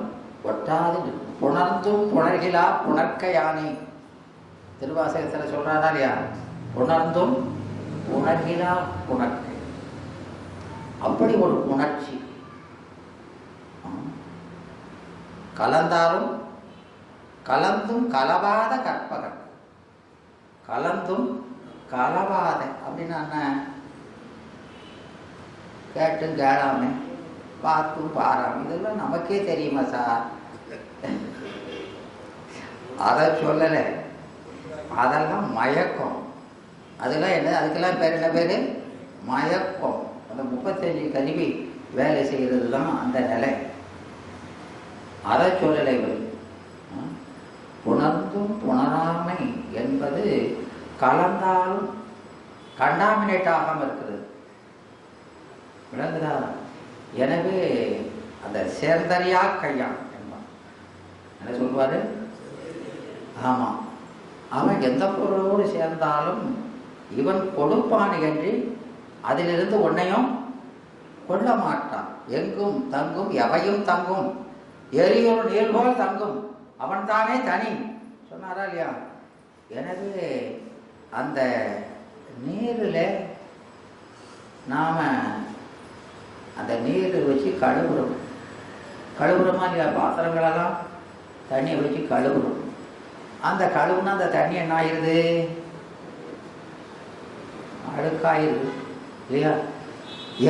ஒட்டாது புணர்ந்தும் புணர்கிலா புணர்க்க யானை. திருவாசகத்தில் சொல்றாரா இல்லையா? புணர்ந்தும் புணர்கிலா புணர்க்க. அப்படி ஒரு புணர்ச்சி. கலந்தாலும் கலந்தும் கலவாத கற்பகன். கலந்தும் கலவாத அப்படின்னா என்ன? கேட்டும் கேளாம, பார்த்தும் பாராம, இதெல்லாம் நமக்கே தெரியுமா சார்? அதை சொல்லலை. அதெல்லாம் மயக்கம். அதெல்லாம் என்ன? அதுக்கெல்லாம் பேர் என்ன பேரு? மயக்கம். அந்த 35 கருவி வேலை செய்கிறது தான் அந்த நிலை. அதை சொல்லலை இவர். புணர்ந்தும் புணராமை என்பது கலந்தாலும் கண்டாமினேட் ஆகாமல் இருக்கிறது. விளங்குதா? எனவே அந்த சேர்ந்தறியா கையான் என்பான். என்ன சொல்வாரு? ஆமா, அவன் எந்த பொருளோடு சேர்ந்தாலும் இவன் கொடுப்பான் என்று அதிலிருந்து ஒன்னையும் கொள்ள மாட்டான். எங்கும் தங்கும் எவையும் தங்கும், எரியோர் நீர் போல் தங்கும், அவன் தானே தனி சொன்னாரா இல்லையா? எனவே அந்த நீரில் நாம அந்த நீர் வச்சு கழுவுறோம். கழுவுறோமா இல்லையா? பாத்திரங்களெல்லாம் தண்ணியை வச்சு கழுவுறோம். அந்த கழுவுனா அந்த தண்ணி என்ன ஆயிடுது? அழுக்காயிருது இல்லையா?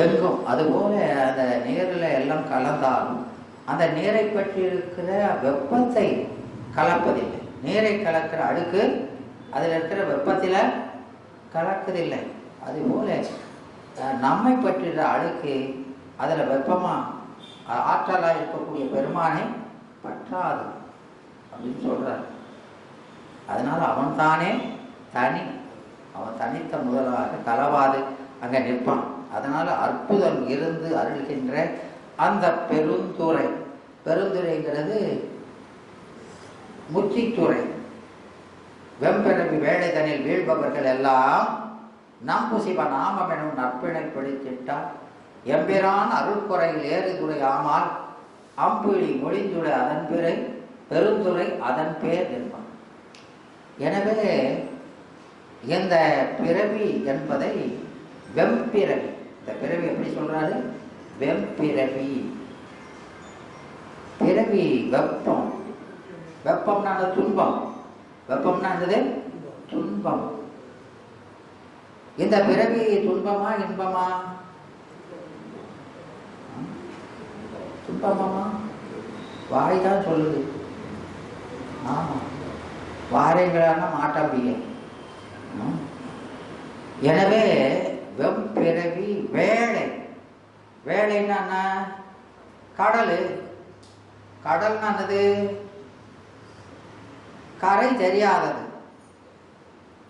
எங்கும் அதுபோல அந்த நீரில் எல்லாம் கலந்தாலும் அந்த நீரை பற்றி இருக்கிற வெப்பத்தை கலப்பதில்லை. நீரை கலக்கிற அழுக்கு அதில் இருக்கிற வெப்பத்தில் கலக்குதில்லை. அதுபோல நம்மை பற்றிற அழுக்கு அதில் வெப்பமாக ஆற்றலாக இருக்கக்கூடிய பெருமானை பற்றாது அப்படின்னு சொல்றார். அதனால அவன் தானே தனி. அவன் தனித்த முதலாக கலவாது அங்கே நிற்பான். அதனால அற்புதம் இருந்து அருள்கின்ற அந்த பெருந்துறை. பெருந்துறைங்கிறது முச்சித்துறை. வெம்பிறவி வேலைதனில் வீழ்பவர்கள் எல்லாம் நம்புசிவ நாமம் எனும் நற்பிணை பிடித்திட்டார். எம்பிரான் அருள்குறையில் ஏறுதுறை ஆமால் அம்புழி மொழிந்துரை அதன் பிறை பெருந்துறை அதன் பேர் என்பான். எனவே இந்த பிறவி என்பதை வெம்பிறவி, இந்த பிறவி எப்படி சொல்றாரு? வெம்பிறவி. பிறவி வெப்பம். வெப்பம்னா துன்பம். வெப்பம்னா என்னது? துன்பம். இந்த பிறவி துன்பமா இன்பமா? துன்பமாமா? வாய் தான் சொல்லுது. ஆமா, வாரைங்களான்னா மாட்ட முடியும். எனவே வெம்பிறவி வேலை. வேலைன்னா என்ன? கடல். கடல்னா என்னது? கரை தெரியாதது.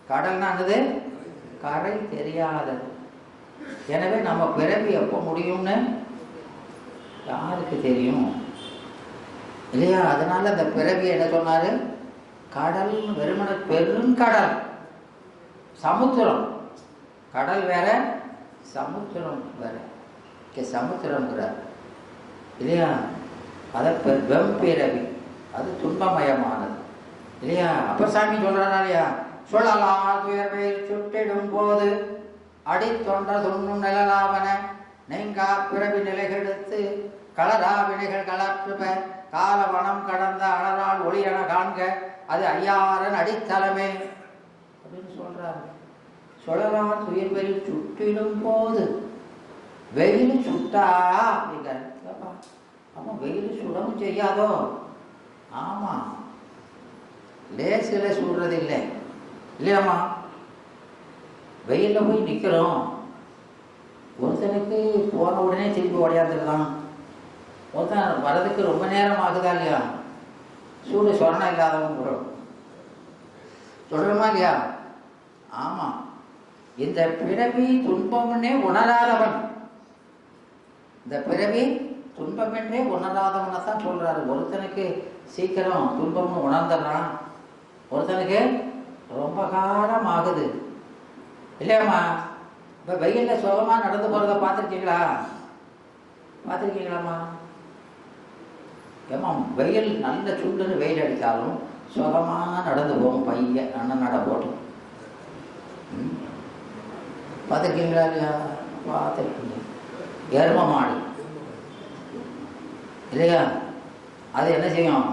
கடல்னா என்னது? கரை தெரியாதது. எனவே நம்ம பிறவி எப்போ முடியும்னு யாருக்கு தெரியும் இல்லையா? அதனால அந்த பிறவி என்ன சொன்னாரு? கடல் வெறுமன பெருங்கடல், சமுத்திரம். கடல் வேற, சமுத்திரம் வேற. சமுத்திரம்ங்கிறார் இல்லையா? அதை வெம்பிறவி, அது துன்பமயமானது இல்லையா? அப்ப சாமி சொல்றாரா இல்லையா? சொல்லலாம் துயர்வை சுட்டிடும் போது அடித்தொன்ற துண்ணும் நிழலாவன நீங்கா பிறவி நிலைகெடுத்து களரா வினைகள் கலற்றுப கால வனம் கடந்த அழறால் ஒளியென காண்க அது ஐயாரன் அடித்தலமே அப்படின்னு சொல்றாரு. சொல்லலாம் துயர்வை சுட்டிடும் போது வெயில் சுட்டா அப்படிங்கிற. ஆமா, வெயில் சுடவும் செய்யாதோ? ஆமா, லேசில சுடுறது இல்லை இல்லையாம்மா? வெயில்ல போய் நிக்கிறோம். ஒருத்தனுக்கு போன உடனே திருப்பி ஓடியாந்துருக்கான். ஒருத்தன் வர்றதுக்கு ரொம்ப நேரம் ஆகுதா இல்லையா? சூடு சொரணம் இல்லாதவன் கூட சொல்றோமா இல்லையா? ஆமா, இந்த பிறவி துன்பம்னே உணராதவன், இந்த பிறவி துன்பமென்றே உணராதவனை தான் சொல்றாரு. ஒருத்தனுக்கு சீக்கிரம் துன்பம்னு உணர்ந்துடுறான், ஒருத்தனுக்கு ரொம்ப காலம் ஆகுது இல்லையாம்மா? இப்போ வெயிலில் சுகமாக நடந்து போகிறத பார்த்துருக்கீங்களா? பார்த்துருக்கீங்களாம்மா? ஏம்மா, வெயில் நல்ல சுண்டுன்னு வெயில் அடித்தாலும் சுகமாக நடந்து போகும் பையன் அண்ணன் நட போட்டு. பார்த்துருக்கீங்களா இல்லையா? பார்த்துருக்கீங்க. எரும மாடு இல்லையா? அது என்ன செய்யும்?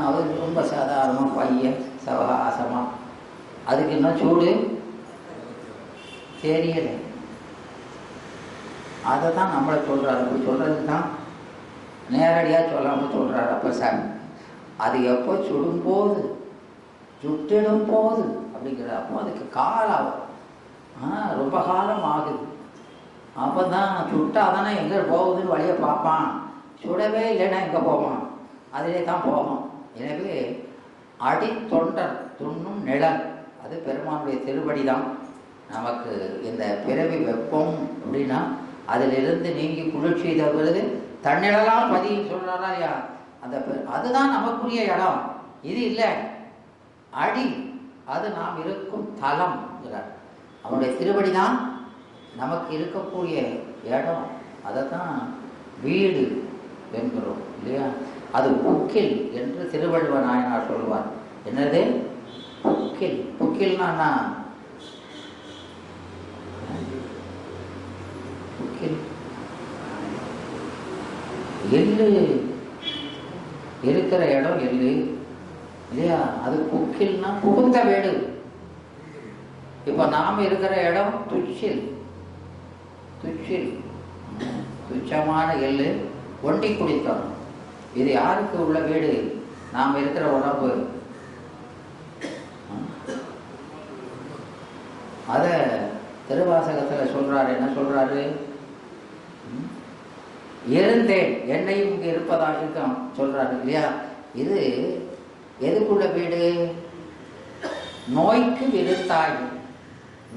அது ரொம்ப சாதாரணமாக பையன் சவகாசமாக, அதுக்கு என்ன சூடு தெரியலை. அதை தான் நம்மளை சொல்கிறாரு. அப்படி சொல்கிறது தான் நேரடியாக சொல்லாமல் சொல்கிறாரு அப்போ சாமி. அது எப்போ சுடும்போது சுட்டிடும் போது அப்படிங்கிற அப்போ அதுக்கு காலம் ரொம்ப காலம் ஆகுது. அப்போ தான் சுட்டாதானே எங்கே போகுதுன்னு வழியை பார்ப்பான். சுடவே இல்லைன்னா எங்கே போவான்? அதிலே தான் போவான். எனவே அடித்தொண்டர் துண்ணும் நிழல், அது பெருமானுடைய திருவடி தான் நமக்கு இந்த பிறவி வெப்பம் அப்படின்னா அதிலிருந்து நீங்கி குளிர்ச்சி தவிர்த்து தன்னிடலாம் பதின்னு சொல்றாரா இல்லையா? அந்த அதுதான் நமக்குரிய இடம். இது இல்லை அடி, அது நாம் இருக்கும் தலம். அவனுடைய திருவடி தான் நமக்கு இருக்கக்கூடிய இடம். அதை தான் வீடு என்கிறோம் இல்லையா? அது புக்கில் என்று திருவள்ளுவ நாயனார் சொல்வார். என்னது புக்கில்? புக்கில்னா புக்கில் எள்ளு இருக்கிற இடம் எள்ளு இல்லையா? அது புக்கில்னா புகுந்த வீடு. இப்ப நாம இருக்கிற இடம் துச்சில். துச்சில் துச்சமான எள்ளு ஒண்டி குடித்தோம். இது யாருக்கு உள்ள வீடு? நாம் இருக்கிற உடம்பு. அத திருவாசகத்துல சொல்றாரு. என்ன சொல்றாரு? இருந்தேன் என்னையும் இங்க இருப்பதாக இருக்கும் சொல்றாரு இல்லையா? இது எதுக்குள்ள வீடு? நோய்க்கு விருந்தாகி.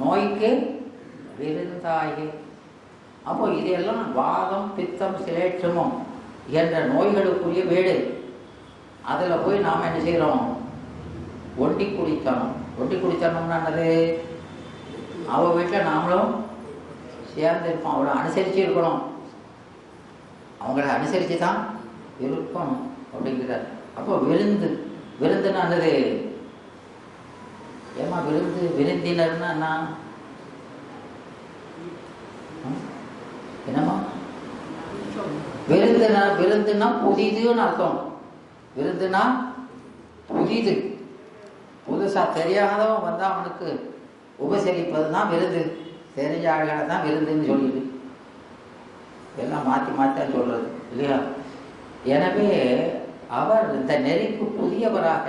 நோய்க்கு விருந்தாகி. அப்போ இதெல்லாம் வாதம் பித்தம் சிலேற்றமும் என்ற நோய்களுக்குரிய வீடு. அதுல போய் நாம என்ன செய்யறோம்? ஒண்டி குடித்தனம். ஒண்டி குடித்தனம்னா என்னது? அவ வீட்டில் நாமளும் சேர்ந்து இருப்போம். அவளை அனுசரிச்சு இருக்கணும். அவங்கள அனுசரிச்சு தான் இருக்கணும் அப்படிங்கிறார். அப்போ விருந்து. விருந்துன்னா என்னது? ஏமா விருந்து? விருந்தினர்னா என்ன? என்னம்மா விருந்துனா? விருந்துனா புதிதுன்னு அர்த்தம். விருந்துனா புதிது. புதுசா தெரியாதவன் வந்தா அவனுக்கு உபசரிப்பது தான் விருந்து. தெரிஞ்ச ஆள்களை தான் விருந்துன்னு சொல்லிட்டு எல்லாம் மாற்றி மாற்றான்னு சொல்றது இல்லையா? எனவே அவர் இந்த நெறிக்கு புதியவராக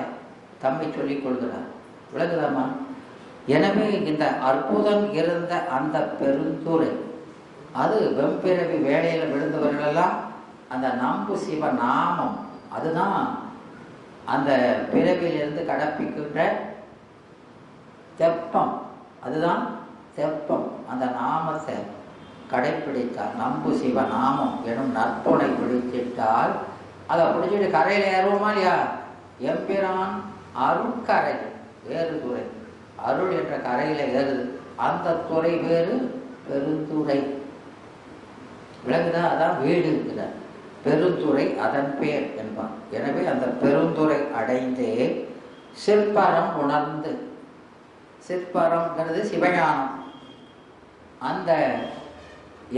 தம்மை சொல்லிக் கொள்கிறார். விளங்குதாமா? எனவே இந்த அற்புதம் இருந்த அந்த பெருந்துரை, அது வெம்பிறவி வேலையில் விழுந்தவர்களெல்லாம் அந்த நம்பு சிவ நாமம், அதுதான் அந்த பிறவியிலிருந்து கடப்பிக்கின்ற தெப்பம், அதுதான் தெப்பம். அந்த நாமத்தை கடைப்பிடித்தால், நம்பு சிவ நாமம் எனும் நற்புணை பிடித்திட்டால், அதை பிடிச்சிட்டு கரையில் ஏறுவோமா இல்லையா? எம்பிரான் அருட்கரை வேறு துறை, அருள் என்ற கரையில ஏறுது. அந்த துறை வேறு, பெருந்துறை. விளங்குதா? அதான் வீடு இருக்கிற பெருந்துறை, அதன் பேர் என்பான். எனவே அந்த பெருந்துறை அடைந்தே சிற்பரம் உணர்ந்து, சிற்பரம்ங்கிறது சிவஞானம். அந்த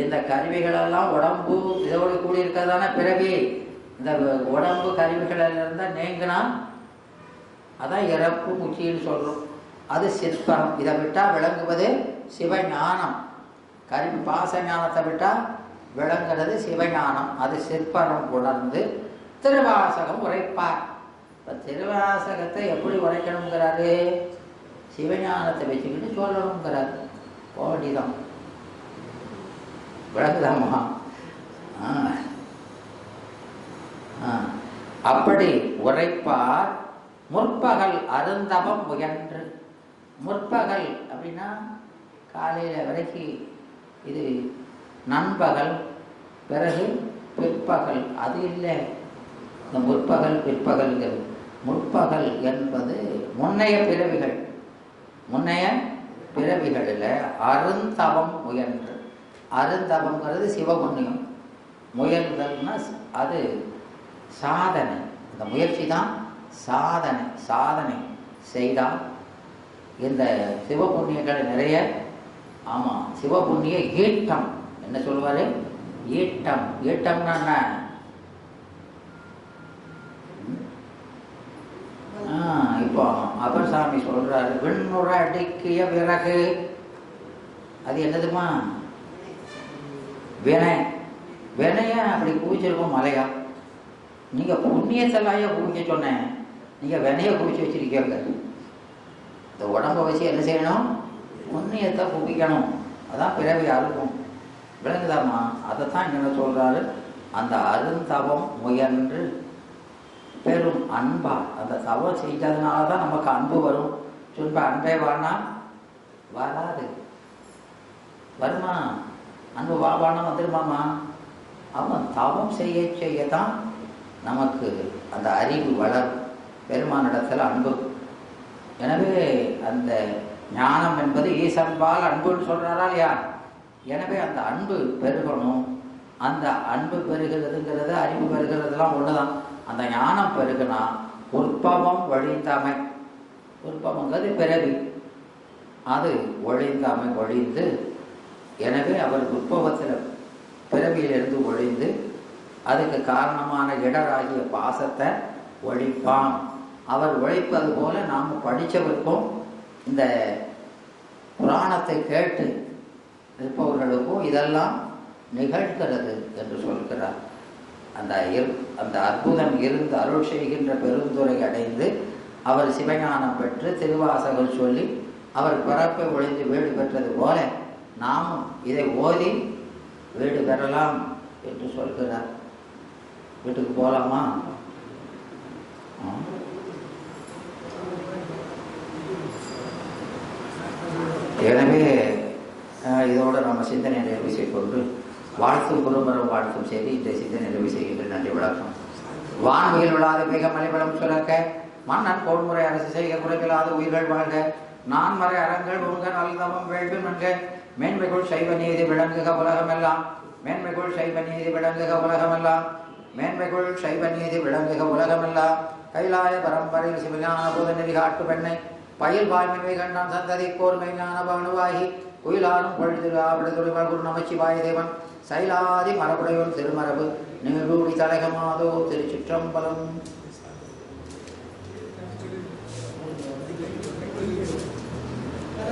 இந்த கருவிகளெல்லாம் உடம்பு இதோடு கூடி இருக்கிறதான பிறவி, இந்த உடம்பு கருவிகளில் இருந்தால் நீங்கினா அதான் இறப்பு முச்சின்னு சொல்கிறோம். அது சிற்பரம். இதை விட்டால் விளங்குவது சிவஞானம். கருவி பாச ஞானத்தை விட்டால் விளங்குறது சிவஞானம். அது சிற்பரம் உணர்ந்து திருவாசகம் உரைப்பார். இப்போ திருவாசகத்தை எப்படி உரைக்கணுங்கிறாரு? சிவஞானத்தை வச்சுக்கிட்டு சொல்லணுங்கிறார். போடிதான் விளங்குதாமா? அப்படி உரைப்பார். முற்பகல் அருந்தவம் முயன்று, முற்பகல் அப்படின்னா காலையில் வரைக்கும், இது நண்பகல், பிறகு பிற்பகல். அது இல்லை இந்த முற்பகல் பிற்பகல்ங்கிறது. முற்பகல் என்பது முன்னைய பிறவிகள், முன்னைய பிறவிகளில் அருந்தவம் முயன்று. அருந்தவங்கிறது சிவபுண்ணியம், முயல்தல்னா அது சாதனை. இந்த முயற்சி தான் சாதனை. சாதனை செய்தால் இந்த சிவபுண்ணியங்களை நிறைய, ஆமாம், சிவபுண்ணிய ஈட்டம். என்ன சொல்லுவாரு? ஈட்டம். ஈட்டம்னா என்ன? இப்போ அப்பர் சாமி சொல்றாரு, விண்ணுற அடுக்கிய விறகு. அது என்னதுமா? வினை. வினைய அப்படி குவிச்சிருக்கோம் மலையா? நீங்க புண்ணியத்தெல்லாம் குவிக்க சொன்னேன், நீங்க வினைய குவிச்சு வச்சிருக்கீங்க. இந்த உடம்பை வச்சு என்ன செய்யணும்? புண்ணியத்தை குவிக்கணும். அதான் பிறவி அறுக்கும். விளங்குதாமா? அதைத்தான் என்ன சொல்றாரு? அந்த அருந்தவம் முயன்று பெரும் அன்பா, அந்த தவம் செஞ்சதுனால தான் நமக்கு அன்பு வரும். சொல்ப அன்பே வானா வராது. வருமா? அன்பு வானா வந்துருமாமா? அவன் தவம் செய்ய செய்யத்தான் நமக்கு அந்த அறிவு வளரும். பெருமானிடத்தில் அன்பு. எனவே அந்த ஞானம் என்பது ஈசன்பால் அன்புன்னு சொல்றாரா இல்லையா? எனவே அந்த அன்பு பெருகணும். அந்த அன்பு பெருகிறதுங்கிறது, அறிவு பெருகிறதுலாம் ஒண்ணுதான். அந்த ஞானம் பெருகுனா உற்பவம் ஒழிந்தமை. உற்பவங்கிறது பிறவி, அது ஒழிந்தமை ஒழிந்து. எனவே அவருக்கு உற்பவத்தில் பிறவியிலிருந்து ஒழிந்து அதுக்கு காரணமான இடராகிய பாசத்தை ஒழிப்பான். அவர் உழைப்பது போல நாம் படித்தவருக்கும் இந்த புராணத்தை கேட்டு இருப்பவர்களுக்கும் இதெல்லாம் நிகழ்கிறது என்று சொல்கிறார். அந்த அற்புதம் இருந்து அருள் செய்கின்ற பெருந்துரை அடைந்து அவர் சிவஞானம் பெற்று திருவாசகம் சொல்லி அவர் பிறப்பை ஒழிந்து வீடு பெற்றது போல நாமும் இதை ஓதி வீடு பெறலாம் என்று சொல்கிறார். வீட்டுக்கு போகலாமா? எனவே இதோடு நம்ம சிந்தனை நிறைவு செய்து வாழ்த்தும் குருமரம் வாழ்த்தும் செய்து இந்த சிந்தனை நிறைவு செய்கின்ற நன்றி விளக்கம். வான்மையில் விழாத மிக மலைவளம் சுரக்க, மன்னன் கோன்முறை அரசு செய்க குறைவில்லாத உயிர்கள் வாழ்க, நான் மறை அறங்கள் உங்க நல்லதமும் வேள்வி மன்க, மேன்மைக்குள் சைவ நீதி விளங்குக உலகமெல்லாம், மேன்மைக்குள் சைவ நீதி விளங்குக உலகமெல்லாம், மேன்மைக்குள் சைவ நீதி விளங்குக உலகமெல்லாம். கைலாய பரம்பரையில் சிவஞான போத நெறி காட்டு பெண்ணை பயில் வாய்மை கண்டான் சந்ததி கோர்மை ஞான பவனுவாகி குயிலாரும் பொழுதிரு ஆவிடுதுறைவாள் குரு நமச்சிவாய தேவன் சைலாதி மரபுடையோன் திருமரபு நீடூடி தலகமாதோ திருச்சிற்றம்பலம்.